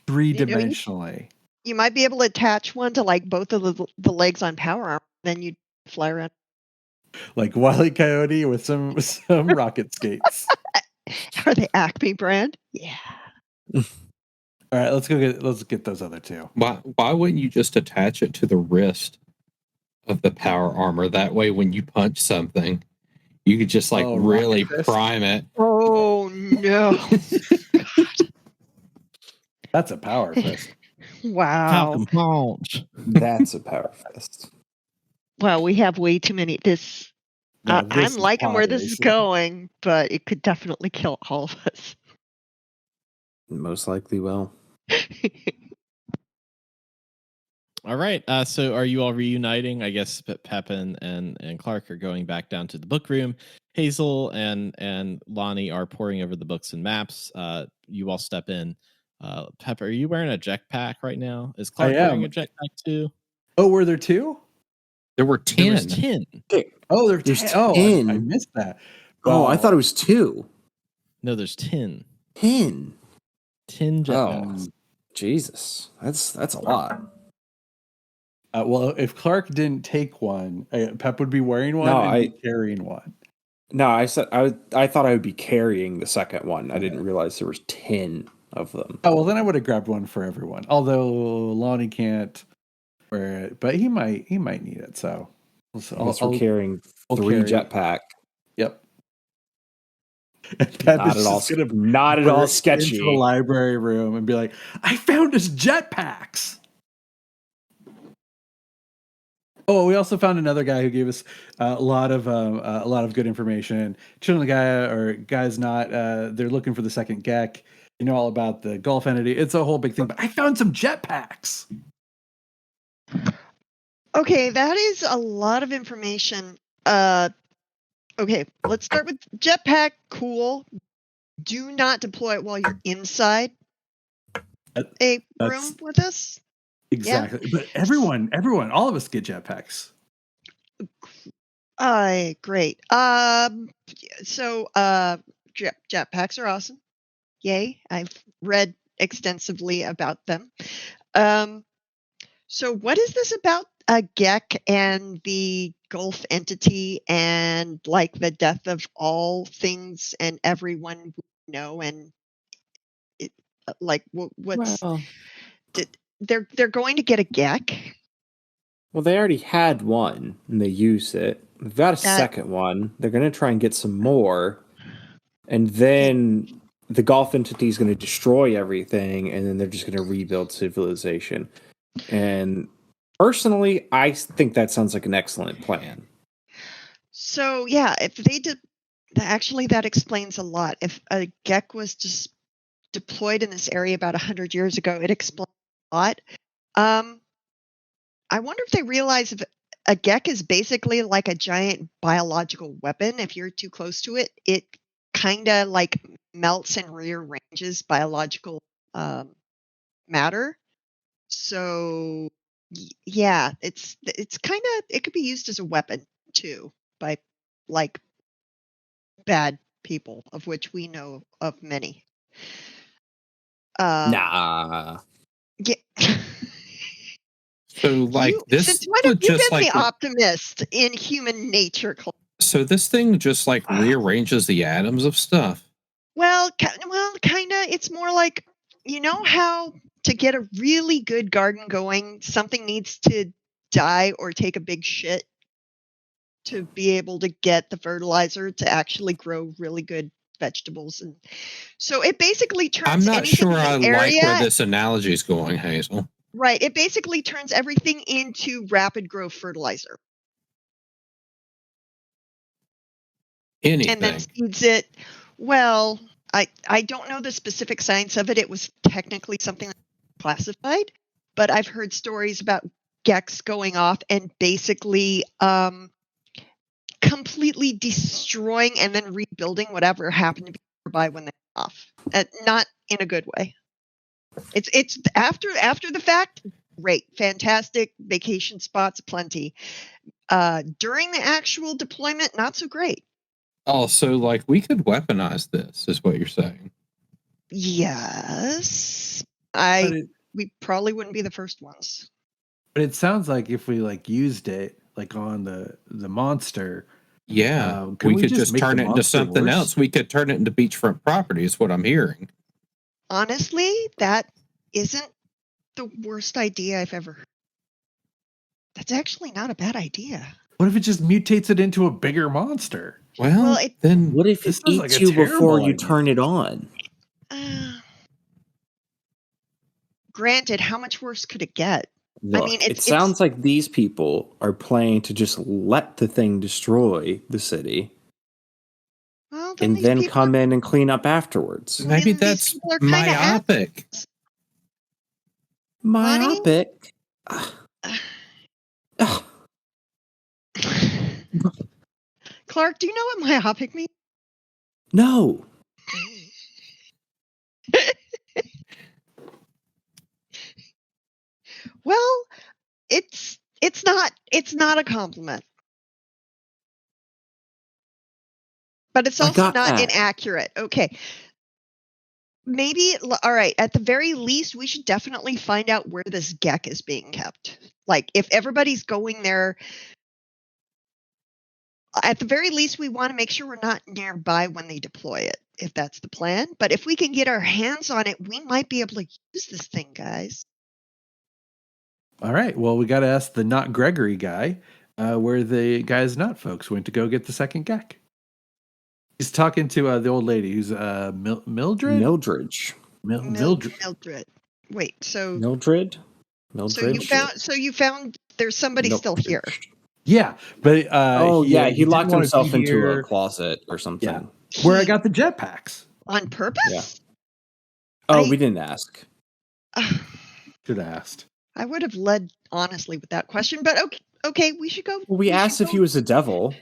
3-dimensionally. You might be able to attach one to like both of the legs on Power Armor, then you fly around. Like Wile E. Coyote with some rocket skates. Are they Acme brand? Yeah. All right, let's get those other two. Why wouldn't you just attach it to the wrist of the power armor? That way, when you punch something, you could just like really prime it. Oh no! That's a power fist. Wow. Falcon Punch. That's a power fist. Well, we have way too many. I'm liking where this is going, but it could definitely kill all of us. Most likely will. All right. So are you all reuniting? I guess Pep and Clark are going back down to the book room. Hazel and Lonnie are poring over the books and maps. You all step in. Pep, are you wearing a jetpack right now? Is Clark wearing a jetpack too? Oh, were there two? There were 10. There was 10. Oh, there's 10. Oh, 10. I missed that. Oh, I thought it was 2. No, there's 10. 10. 10 jetpacks. Oh, Jesus. That's a lot. Well, if Clark didn't take one, Pep would be wearing one and carrying one. No, I said I thought I would be carrying the second one. I didn't realize there was 10 of them. Oh, well, then I would have grabbed one for everyone. Although Lonnie can't wear it, but he might need it. So we're carrying 3 jetpack. Yep. Not at all sketchy. Into the library room and be like, "I found us jetpacks." Oh, we also found another guy who gave us a lot of good information. Chilling guy's not. They're looking for the second Gek. You know all about the Gulf entity. It's a whole big thing. But I found some jetpacks. Okay, that is a lot of information. Okay, let's start with jetpack. Cool. Do not deploy it while you're inside a room with us. Exactly. Yeah. But everyone, all of us get jetpacks. Great. So jetpacks are awesome. Yay. I've read extensively about them. So what is this about a Gek and the Gulf entity and like the death of all things and everyone we know and it, like what's they're going to get a Gek? Well, they already had one and they used it. They've got a second one. They're going to try and get some more. And then the Gulf entity is going to destroy everything and then they're just going to rebuild civilization. And personally, I think that sounds like an excellent plan. So, yeah, if they did, actually, that explains a lot. If a Gek was just deployed in this area about 100 years ago, it explains a lot. I wonder if they realize if a Gek is basically like a giant biological weapon. If you're too close to it, it kind of like melts and rearranges biological matter. So yeah, it's kind of, it could be used as a weapon too by like bad people, of which we know of many. Nah. Yeah. So like this you've been the optimist in human nature. So this thing just like rearranges the atoms of stuff. Well, kind of. It's more like, you know how to get a really good garden going, something needs to die or take a big shit to be able to get the fertilizer to actually grow really good vegetables. And so it basically turns. I'm not sure I like where this analogy is going, Hazel. Right. It basically turns everything into rapid growth fertilizer. Anything. And then seeds it. Well, I don't know the specific science of it. It was technically something classified, but I've heard stories about Geks going off and basically completely destroying and then rebuilding whatever happened to be nearby when they went off. Not in a good way. It's after the fact, great, fantastic, vacation spots plenty. During the actual deployment, not so great. Oh, so like we could weaponize this, is what you're saying? Yes, we probably wouldn't be the first ones. But it sounds like if we like used it like on the monster, Yeah, can we could just just make turn the it into monster something worse? else. We could turn it into beachfront property, is what I'm hearing. Honestly, that isn't the worst idea I've ever heard. That's actually not a bad idea. What if it just mutates it into a bigger monster? Well, Well, then What if This it is like eats a you before terrible you idea. turn it on? Granted, how much worse could it get? Look, mean, it sounds like these people are planning to just let the thing destroy the city well, and these then people come in and clean up afterwards. maybe these that's people are kinda myopic. Myopic. Clark, do you know what myopic means? No. Well, it's not a compliment. But it's I also got not that. inaccurate. Okay. Maybe, all right, at the very least, we should definitely find out where this Gek is being kept. Like, if everybody's going there, at the very least, we want to make sure we're not nearby when they deploy it, if that's the plan. But if we can get our hands on it, we might be able to use this thing, guys. All right. Well, we got to ask the not Gregory guy where the guys not folks went to go get the second Gek. He's talking to the old lady who's Mildred. Mildred. Mildred. Wait, so Mildred. So you found there's somebody still here. Yeah, but he locked didn't wanna himself be into here. a closet or something. Yeah. Where I got the jetpacks. On purpose? Yeah. Oh, we didn't ask. Should have asked. I would have led honestly with that question, but okay, we should go. Well, we asked if he was a devil.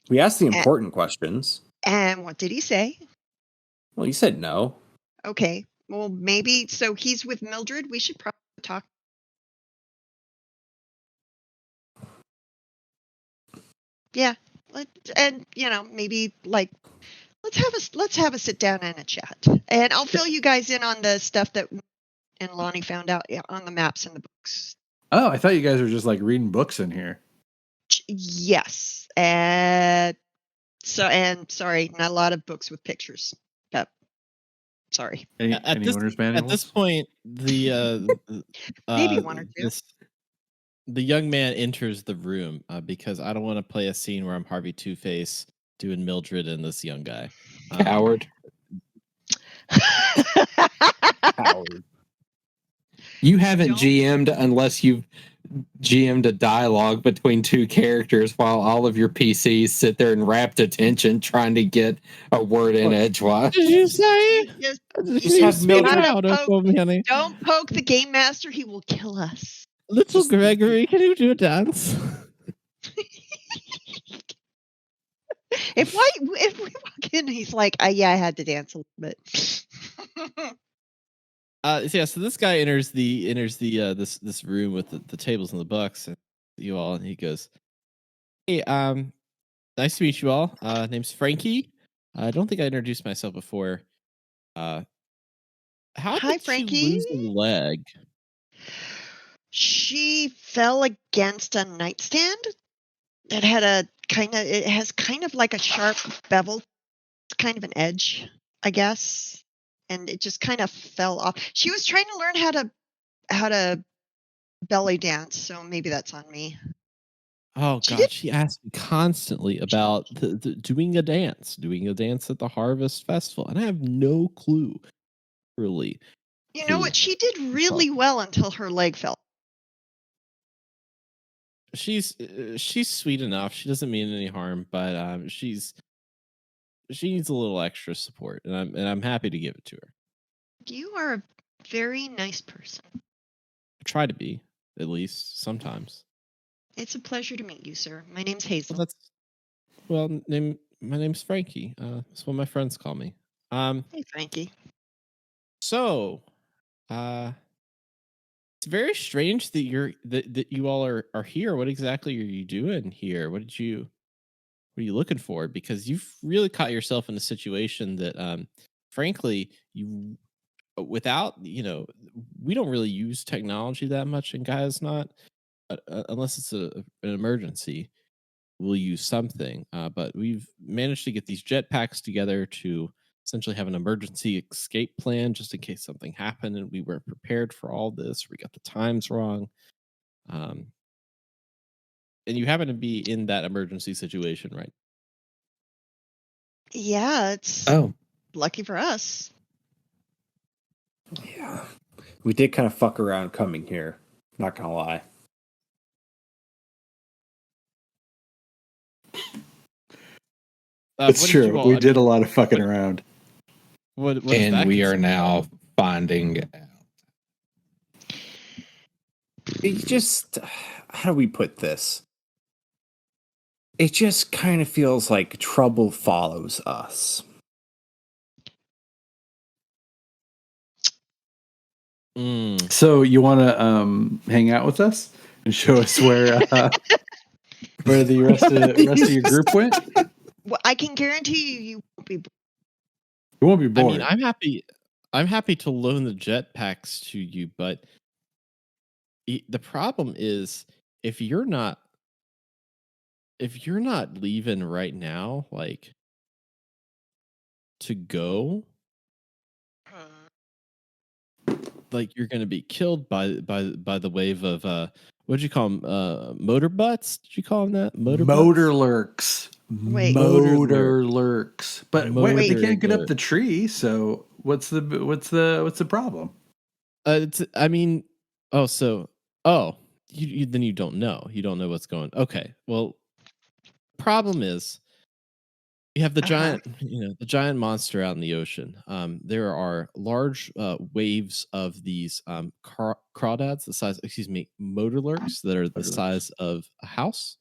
We asked the important questions. And what did he say? Well, he said no. Okay. Well, maybe so he's with Mildred. We should probably talk. Yeah. And maybe like let's have a sit down and a chat. And I'll fill you guys in on the stuff that and Lonnie found out on the maps and the books. Oh, I thought you guys were just like reading books in here. Yes. And sorry, not a lot of books with pictures. But sorry. Any owner's manuals? At this point, the maybe one or two. The young man enters the room because I don't want to play a scene where I'm Harvey Two-Face doing Mildred and this young guy. Howard. Howard. You haven't GM'd unless you've GM'd a dialogue between two characters while all of your PCs sit there in rapt attention trying to get a word in edgewise. Did you say? Just have Mildred. Don't poke the game master. He will kill us. Little Gregory, can you do a dance? If we walk in, he's like, yeah, I had to dance a little bit. So this guy enters this room with the tables and the books and you all, and he goes, "Hey, nice to meet you all. Name's Frankie. I don't think I introduced myself before. How Hi, did Frankie. she lose a leg? She fell against a nightstand that had it has kind of like a sharp bevel, kind of an edge, I guess. And it just kind of fell off. She was trying to learn how to belly dance, so maybe that's on me. Oh God, she asked me constantly about the doing a dance at the Harvest Festival, and I have no clue, really. You know what? She did really well until her leg fell. She's sweet enough. She doesn't mean any harm, but she needs a little extra support, and I'm happy to give it to her. You are a very nice person. I try to be, at least sometimes. It's a pleasure to meet you, sir. My name's Hazel. My name's Frankie. That's what my friends call me. Hey, Frankie. So, it's very strange that you all are here. What exactly are you doing here? What are you looking for? Because you've really caught yourself in a situation that, frankly, you without, we don't really use technology that much in Gaia's Not, unless it's an emergency. We'll use something, but we've managed to get these jetpacks together to essentially have an emergency escape plan just in case something happened and we weren't prepared for all this. We got the times wrong. Um, and you happen to be in that emergency situation, right? Yeah, it's Oh, lucky for us. Yeah. We did kind of fuck around coming here. Not gonna lie. It's true. We did a lot of fucking around. and we are now finding out. It just, how do we put this? It just kind of feels like trouble follows us. So you want to hang out with us and show us where the rest of your group went? Well, I can guarantee you won't be. You won't be bored. I mean, I'm happy to loan the jetpacks to you, but the problem is if you're not leaving right now, like to go, like you're gonna be killed by the wave of what'd you call them? Motor butts? Did you call them that? Motor lurks. Wait. Motor lurks. But wait, they can't get up lurk. the tree. So what's the problem? You then you don't know. You don't know what's going. Okay. Well, problem is you have the giant, the giant monster out in the ocean. There are large waves of these crawdads, motorlurks that are the size of a house,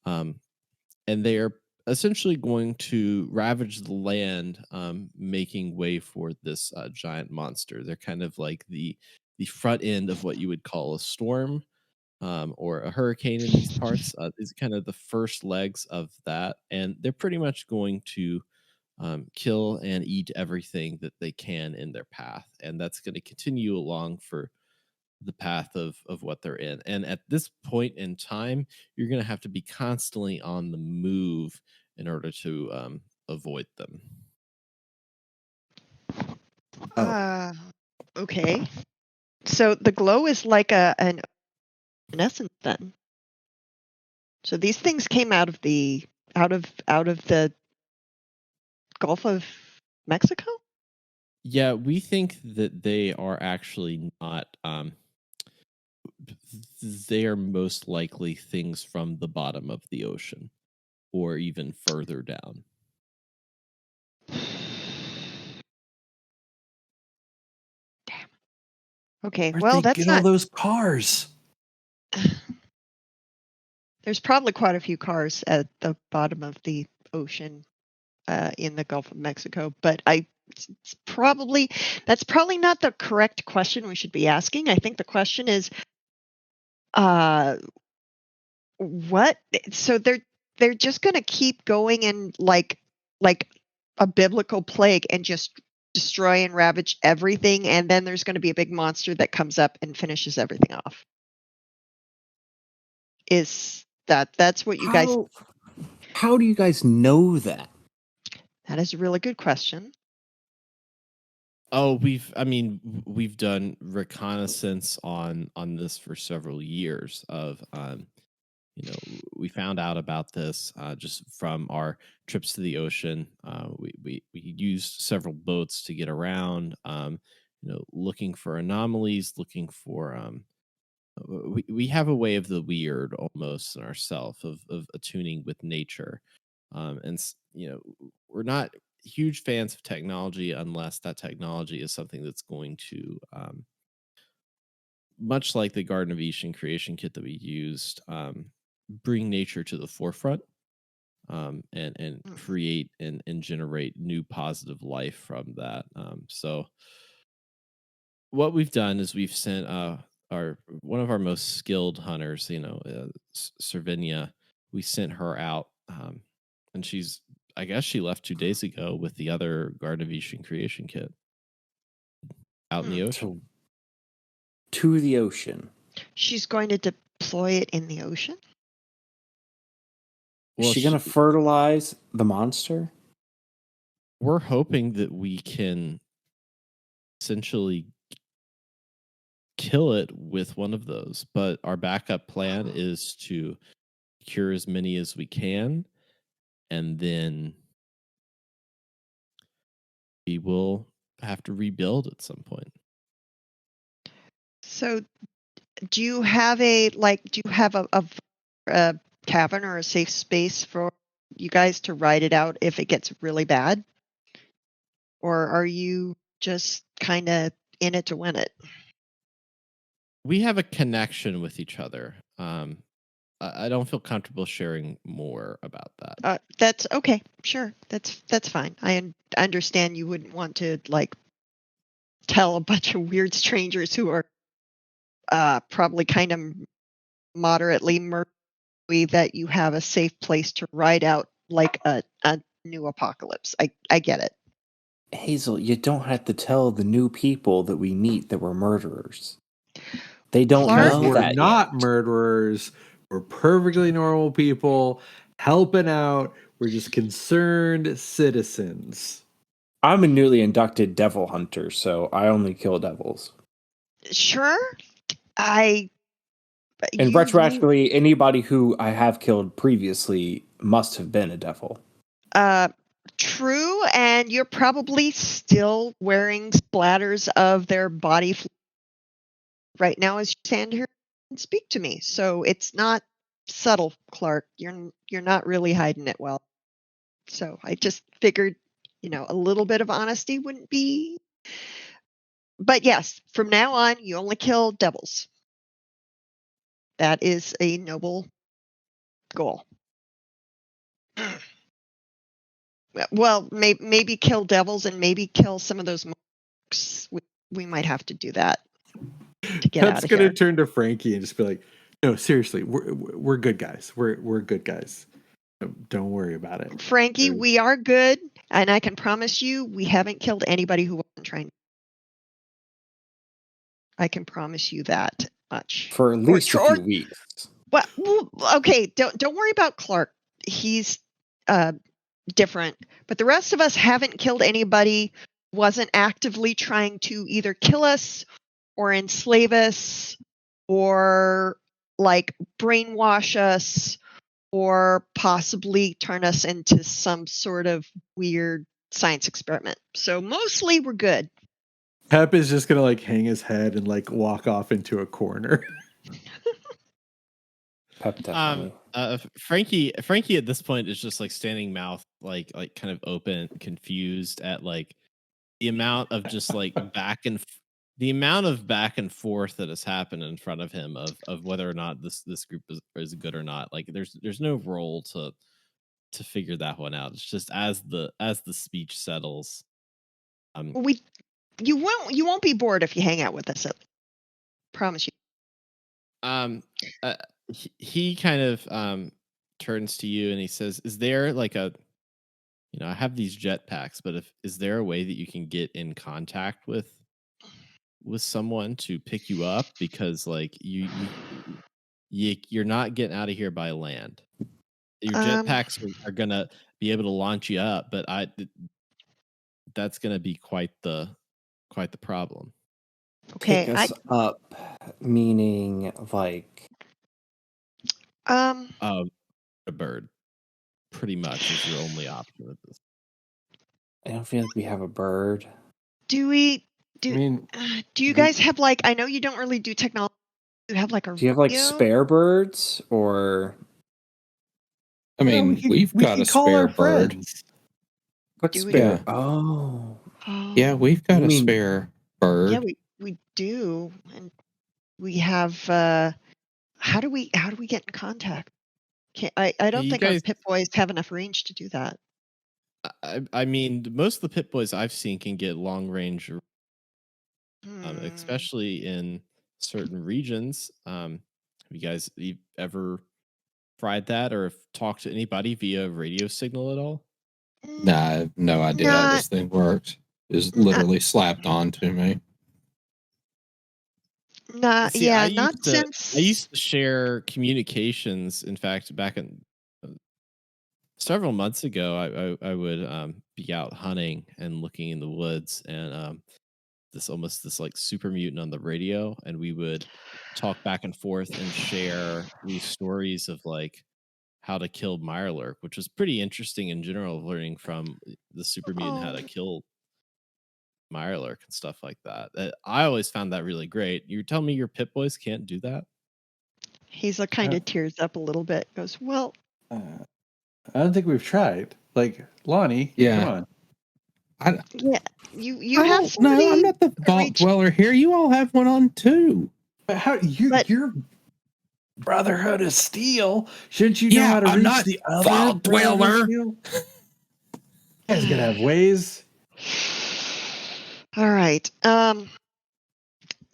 and they are essentially going to ravage the land, making way for this giant monster. They're kind of like the front end of what you would call a storm. Or a hurricane in these parts. These are kind of the first legs of that, and they're pretty much going to kill and eat everything that they can in their path, and that's going to continue along for the path of what they're in. And at this point in time, you're going to have to be constantly on the move in order to avoid them. Okay. So the glow is like an essence then. So these things came out of the Gulf of Mexico? Yeah, we think that they are actually not. They are most likely things from the bottom of the ocean, or even further down. Damn. Okay. Where'd well, they that's get not all those cars. There's probably quite a few cars at the bottom of the ocean in the Gulf of Mexico, but that's probably not the correct question we should be asking. I think the question is, what? So they're just going to keep going and like a biblical plague and just destroy and ravage everything, and then there's going to be a big monster that comes up and finishes everything off. That's what you guys? How do you guys know that? That is a really good question. Oh, we've done reconnaissance on this for several years. We found out about this just from our trips to the ocean. We used several boats to get around. Looking for anomalies, looking for we have a way of the weird almost in ourselves of attuning with nature, and we're not huge fans of technology unless that technology is something that's going to much like the Garden of Eden creation kit that we used, bring nature to the forefront, and create and generate new positive life from that. So what we've done is we've sent one of our most skilled hunters, Servinia. We sent her out, and I guess she left 2 days ago with the other Garden of Eden creation kit. out in the ocean. To the ocean. She's going to deploy it in the ocean? Is she going to fertilize the monster? We're hoping that we can essentially kill it with one of those, but our backup plan is to cure as many as we can, and then we will have to rebuild at some point. So, do you have a cabin or a safe space for you guys to ride it out if it gets really bad? Or are you just kind of in it to win it? We have a connection with each other. I don't feel comfortable sharing more about that. That's okay. Sure, that's fine. I understand you wouldn't want to like tell a bunch of weird strangers who are probably kind of moderately murky that you have a safe place to ride out like a new apocalypse. I get it. Hazel, you don't have to tell the new people that we meet that we're murderers. They don't know we're that not yet. murderers. We're perfectly normal people helping out. We're just concerned citizens. I'm a newly inducted devil hunter, so I only kill devils. Sure. And retroactively, anybody who I have killed previously must have been a devil. True, and you're probably still wearing splatters of their body right now as you stand here and speak to me. So it's not subtle, Clark. You're not really hiding it well. So I just figured, a little bit of honesty wouldn't be. But yes, from now on, you only kill devils. That is a noble goal. Well, maybe kill devils and maybe kill some of those monks. We might have to do that to get out of here. That's gonna turn to Frankie and just be like, "No, seriously, we're good guys. We're good guys. Don't worry about it, Frankie. We are good, and I can promise you, we haven't killed anybody who wasn't trying. I can promise you that much for at least a few weeks. Well, okay. Don't worry about Clark. He's different, but the rest of us haven't killed anybody who wasn't actively trying to either kill us or enslave us or like brainwash us or possibly turn us into some sort of weird science experiment. So mostly we're good. Pep is just gonna like hang his head and like walk off into a corner. Pep definitely. Frankie at this point is just like standing mouth like kind of open, confused at like the amount of just like back and forth that has happened in front of him of whether or not this group is good or not. Like there's no role to figure that one out. It's just as the speech settles. You won't be bored if you hang out with us. I promise you. He kind of turns to you and he says, "Is there like a, I have these jetpacks, but is there a way that you can get in contact with someone to pick you up, because like you're not getting out of here by land. Your jetpacks are gonna be able to launch you up, but that's gonna be quite the problem." Okay, pick us up, meaning like a bird, pretty much is your only option with this. I don't feel like we have a bird. Do you guys have like? I know you don't really do technology. Do you have like a? Do you have like spare birds or? I mean, we've got a spare bird. What spare? Oh. Yeah, we've got a spare bird. Yeah, we do, and we have. How do we get in contact? I don't think our Pip Boys have enough range to do that. I mean, most of the Pip Boys I've seen can get long range, especially in certain regions. Have you guys ever tried that or talked to anybody via radio signal at all? Nah, I have no idea how this thing works. It was literally slapped on to me. Not See, I not used to since. I used to share communications. In fact, back in several months ago, I would be out hunting and looking in the woods, and this like super mutant on the radio, and we would talk back and forth and share these stories of like how to kill Mirelurk, which was pretty interesting in general, learning from the super mutant how to Oh, kill Mirelurk and stuff like that. I always found that really great. You tell me your Pit Boys can't do that? Hazel kind Uh, of tears up a little bit. Goes, well, I don't think we've tried. Like Lonnie, Yeah. come on. I yeah, you I have don't know. somebody I'm not the to vault reach, dweller here. You all have one on too. But how but your Brotherhood of Steel? Shouldn't you know Yeah, how to I'm reach not the other vault Brotherhood of dweller. Steel? You guys gotta have ways. all right.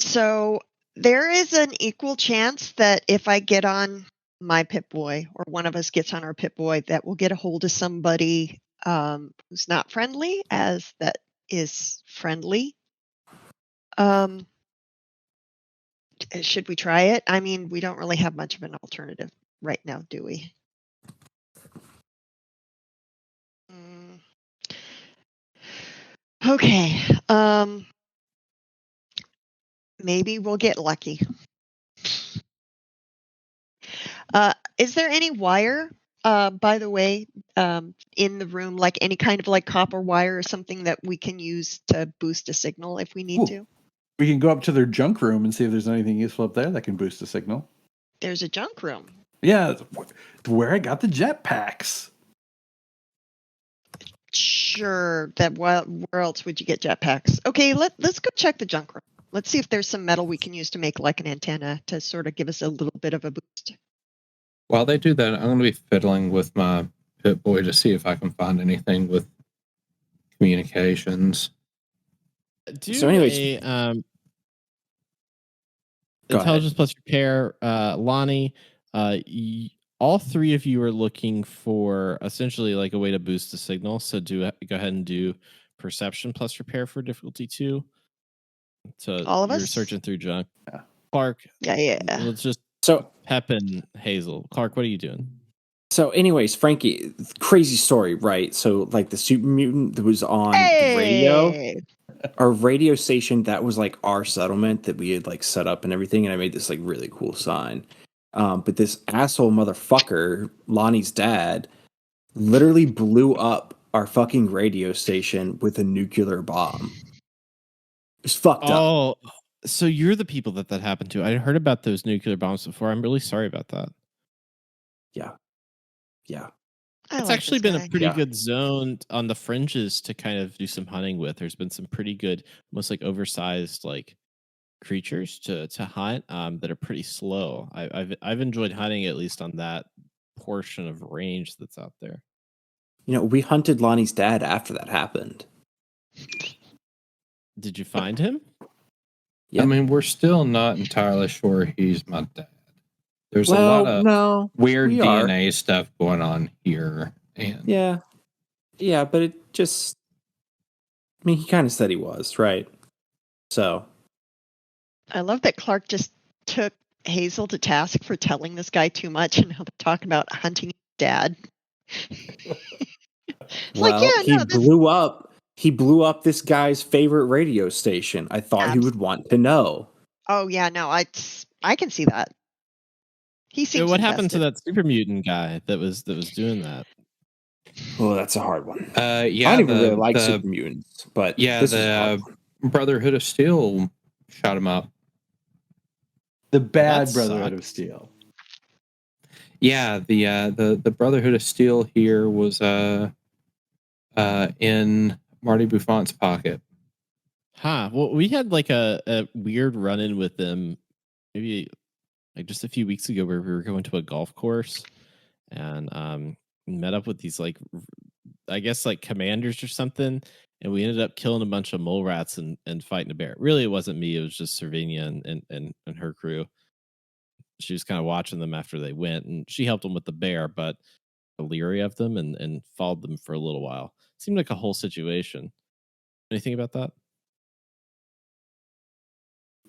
So there is an equal chance that if I get on my Pip Boy, or one of us gets on our Pip Boy, that we'll get a hold of somebody who's not friendly, as that is friendly. Should we try it? I mean, we don't really have much of an alternative right now, do we? Mm. Okay. Maybe we'll get lucky. Is there any wire, by the way, in the room, like any kind of like copper wire or something that we can use to boost a signal if we need Ooh. to? We can go up to their junk room and see if there's anything useful up there that can boost the signal. There's a junk room. Yeah, where I got the jetpacks. Sure. Where else would you get jetpacks? Okay, let's go check the junk room. Let's see if there's some metal we can use to make like an antenna to sort of give us a little bit of a boost. While they do that, I'm going to be fiddling with my Pit Boy to see if I can find anything with communications. Do So anyways- a Go intelligence plus repair, Lonnie. All three of you are looking for essentially like a way to boost the signal. So go ahead and do perception plus repair for difficulty 2. So All of you're us? searching through junk. Yeah. Clark, Yeah. let's just So Pep and Hazel. Clark, what are you doing? So, anyways, Frankie, crazy story, right? So, like the super mutant that was on the radio, Hey! our radio station, that was like our settlement that we had like set up and everything. And I made this like really cool sign. But this asshole motherfucker, Lonnie's dad, literally blew up our fucking radio station with a nuclear bomb. It's fucked up. Oh, so you're the people that happened to. I heard about those nuclear bombs before. I'm really sorry about that. Yeah. It's actually been a pretty Yeah. good zone on the fringes to kind of do some hunting with. There's been some pretty good, almost like oversized like creatures to hunt that are pretty slow. I've enjoyed hunting at least on that portion of range that's out there. You know, we hunted Lonnie's dad after that happened. Did you find him? Yep. I mean, we're still not entirely sure he's my dad. There's a lot of weird DNA stuff going on here. And Yeah, but it just, I mean, he kind of said he was, right? So. I love that Clark just took Hazel to task for telling this guy too much, and now they're talking about hunting his dad. He blew up this guy's favorite radio station. I thought he would want to know. Oh yeah, no, I can see that. He seems What happened to invested. that super mutant guy that was doing that? Oh, that's a hard one. Yeah, I don't even really like super mutants, but yeah, this is a hard one. Brotherhood of Steel shot him up. The bad That Brotherhood sucks. of Steel. Yeah, the Brotherhood of Steel here was in Marty Buffont's pocket. Huh. Well, we had like a weird run-in with them maybe like just a few weeks ago where we were going to a golf course and met up with these like I guess like commanders or something, and we ended up killing a bunch of mole rats and fighting a bear. Really, it wasn't me, it was just Servinia and her crew. She was kind of watching them after they went, and she helped them with the bear, but leery of them and followed them for a little while. Seemed like a whole situation. Anything about that?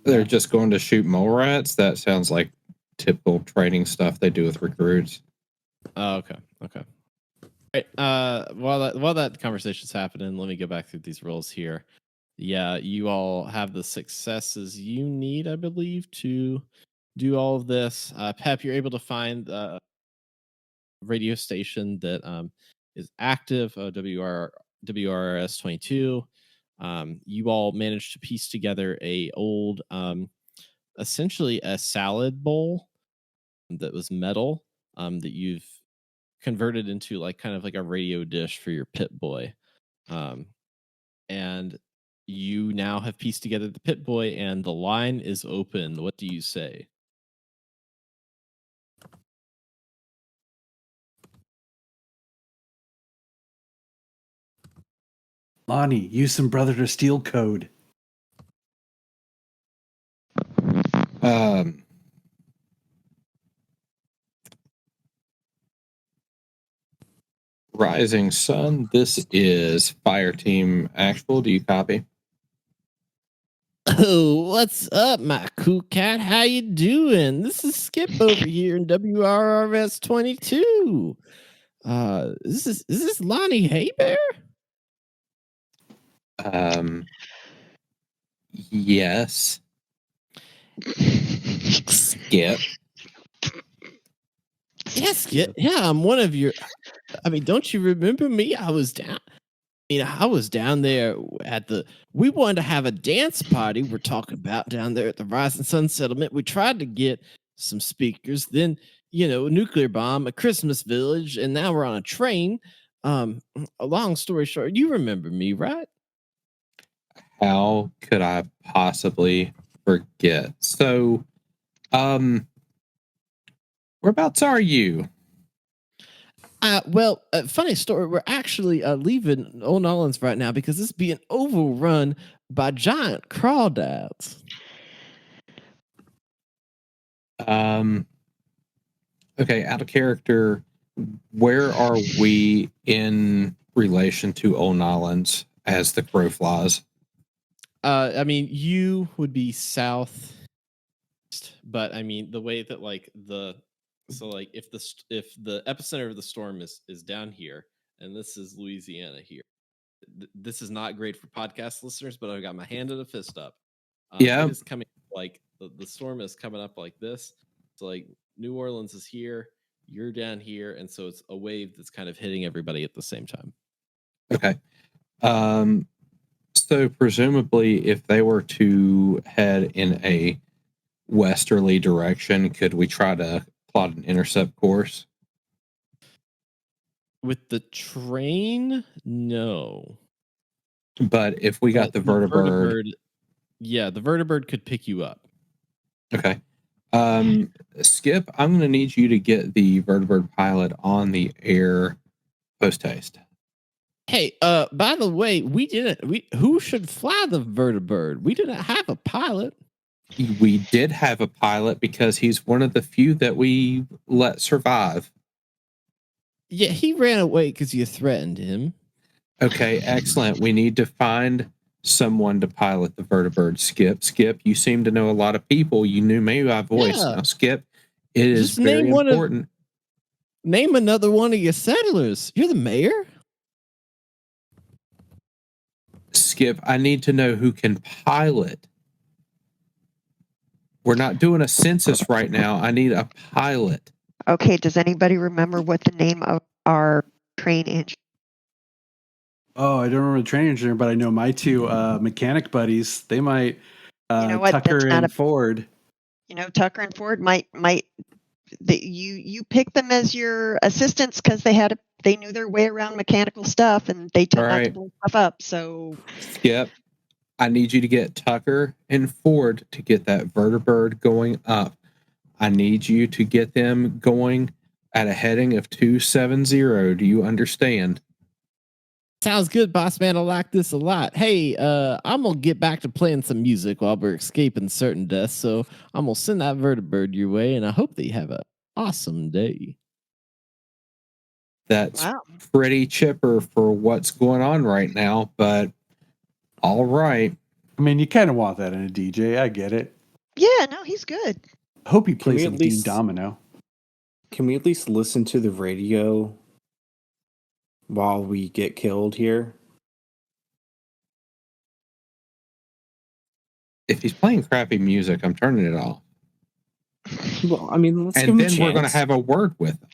They're just going to shoot mole rats? That sounds like typical training stuff they do with recruits. Oh, okay. Right. While that conversation's happening, let me go back through these rolls here. Yeah, you all have the successes you need, I believe, to do all of this. Pep, you're able to find a radio station that is active, WRS 22. You all managed to piece together a old, essentially a salad bowl that was metal, that you've converted into like kind of like a radio dish for your pit boy. And you now have pieced together the pit boy and the line is open. What do you say? Lonnie, use some Brother to Steal code. Rising Sun, this is Fire Team Actual. Do you copy? Oh, what's up, my cool cat? How you doing? This is Skip over here in WRRS 22. Is this Lonnie Haybear? Yes. Skip. Yes, Skip. Yeah, I'm one of your. I mean, don't you remember me? I was down there at the. We wanted to have a dance party. We're talking about down there at the Rising Sun Settlement. We tried to get some speakers. Then, a nuclear bomb, a Christmas village, and now we're on a train. A long story short, you remember me, right? How could I possibly forget? So, whereabouts are you? Funny story. We're actually leaving Old Orleans right now because it's being overrun by giant crawdads. Okay, out of character, where are we in relation to Old Orleans as the crow flies? I mean, you would be south, but I mean, the way that if the epicenter of the storm is down here, and this is Louisiana here. This is not great for podcast listeners, but I've got my hand and a fist up. Yeah, it is coming like the storm is coming up like this. So like New Orleans is here, you're down here, and so it's a wave that's kind of hitting everybody at the same time. Okay. So presumably, if they were to head in a westerly direction, could we try to plot an intercept course? With the train, no. But if we got the vertibird, yeah, the vertibird could pick you up. Okay. Skip, I'm going to need you to get the vertibird pilot on the air post haste. Hey, by the way, who should fly the vertibird? We didn't have a pilot. We did have a pilot because he's one of the few that we let survive. Yeah, he ran away because you threatened him. Okay, excellent. We need to find someone to pilot the vertibird. Skip, you seem to know a lot of people. You knew me by voice. Yeah. Now, Skip, it is just very important. Name another one of your settlers. You're the mayor. Skip, I need to know who can pilot. We're not doing a census right now. I need a pilot. Okay, does anybody remember what the name of our train engineer? Oh, I don't remember the train engineer, but I know my two mechanic buddies. They might Tucker and Ford. Tucker and Ford might you pick them as your assistants because they knew their way around mechanical stuff and they tend not to blow stuff up. So Skip, I need you to get Tucker and Ford to get that vertibird going up. I need you to get them going at a heading of 270. Do you understand? Sounds good, boss man. I like this a lot. Hey, I'm going to get back to playing some music while we're escaping certain death. So I'm going to send that vertibird your way, and I hope that you have an awesome day. That's pretty chipper for what's going on right now, but all right. I mean, you kind of want that in a DJ. I get it. Yeah, no, he's good. I hope he Can plays we some at Dean least- Domino. Can we at least listen to the radio while we get killed here? If he's playing crappy music, I'm turning it off. Well, I mean, let's give And him a then we're going to chance. have a word with him.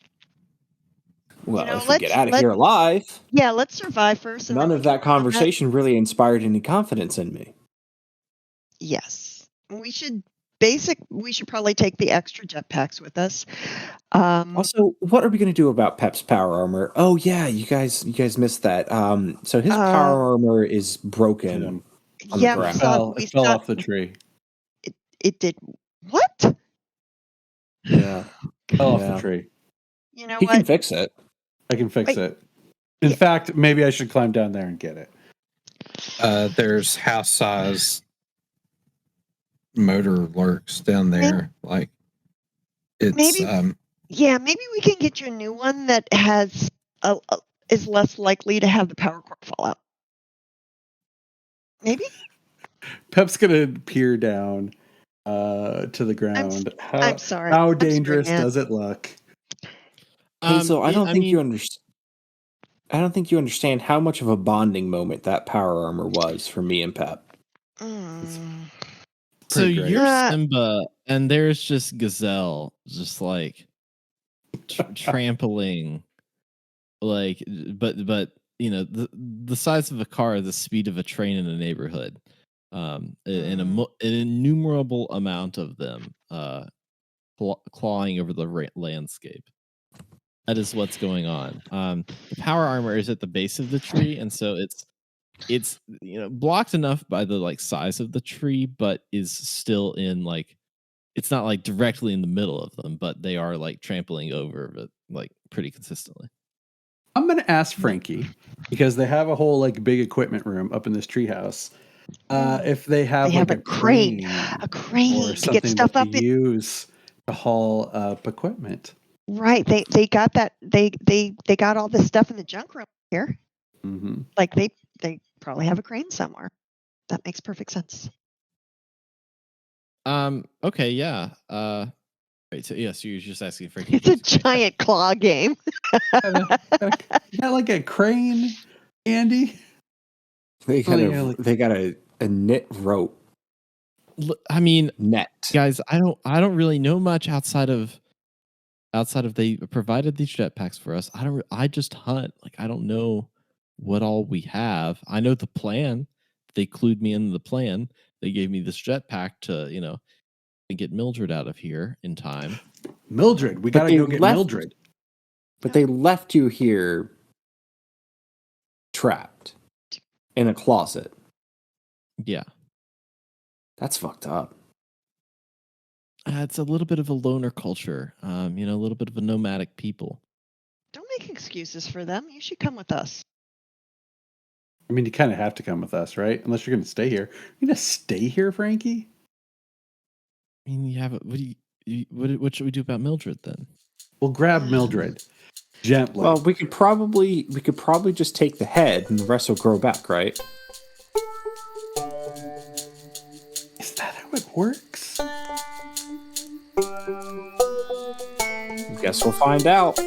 Well, You know, if we get out of here alive, Yeah, let's survive first. And none then of we that can combat. conversation really inspired any confidence in me. Yes, we should probably take the extra jetpacks with us. Also, what are we going to do about Pep's power armor? Oh yeah, you guys missed that. So his power armor is broken. Him. On the yeah, ground. we It fell saw off the tree. it did what? Yeah, Fell off Yeah. the tree. You know he what? can fix it. I can fix Wait. it. In fact, maybe I should climb down there and get it. There's house size motor lurks down there. Like it's Maybe- Yeah, maybe we can get you a new one that has is less likely to have the power core fall out. Maybe. Pep's gonna peer down to the ground. I'm sorry. How I'm sorry, dangerous man. does it look? Hazel, I don't think you mean, understand. I don't think you understand how much of a bonding moment that power armor was for me and Pep. Mm. So Pretty great. you're Uh, Simba, and there's just Gazelle, just like trampling, like, but you know, the size of a car, the speed of a train in a neighborhood, and an innumerable amount of them, clawing over the landscape. That is what's going on. The power armor is at the base of the tree, and so it's blocked enough by the like size of the tree, but is still in like, it's not like directly in the middle of them, but they are like trampling over it like pretty consistently. I'm gonna ask Frankie because they have a whole like big equipment room up in this treehouse. If they have like a crane or to something get stuff that up they use to haul up equipment. Right. They got that. They got all this stuff in the junk room here. Mm-hmm. Like they probably have a crane somewhere. That makes perfect sense. Okay. Yeah. Right. So yes, you're just asking Frankie. It's a giant claw game. Got like a crane, Andy. They got yeah, like- they got a knit rope I mean, net. guys, I don't really know much outside of they provided these jetpacks for us. I just hunt. Like, I don't know what all we have. I know the plan. They clued me into the plan. They gave me this jetpack to get Mildred out of here in time. Mildred, we gotta go get Mildred. But they left you here trapped in a closet. Yeah. That's fucked up. It's a little bit of a loner culture, a little bit of a nomadic people. Don't make excuses for them. You should come with us. I mean, you kind of have to come with us, right? Unless you're going to stay here. You're going to stay here, Frankie? I mean, you have what should we do about Mildred then? We'll grab Mildred gently. Well, we could probably just take the head and the rest will grow back, right? Is that how it works? Guess we'll find out.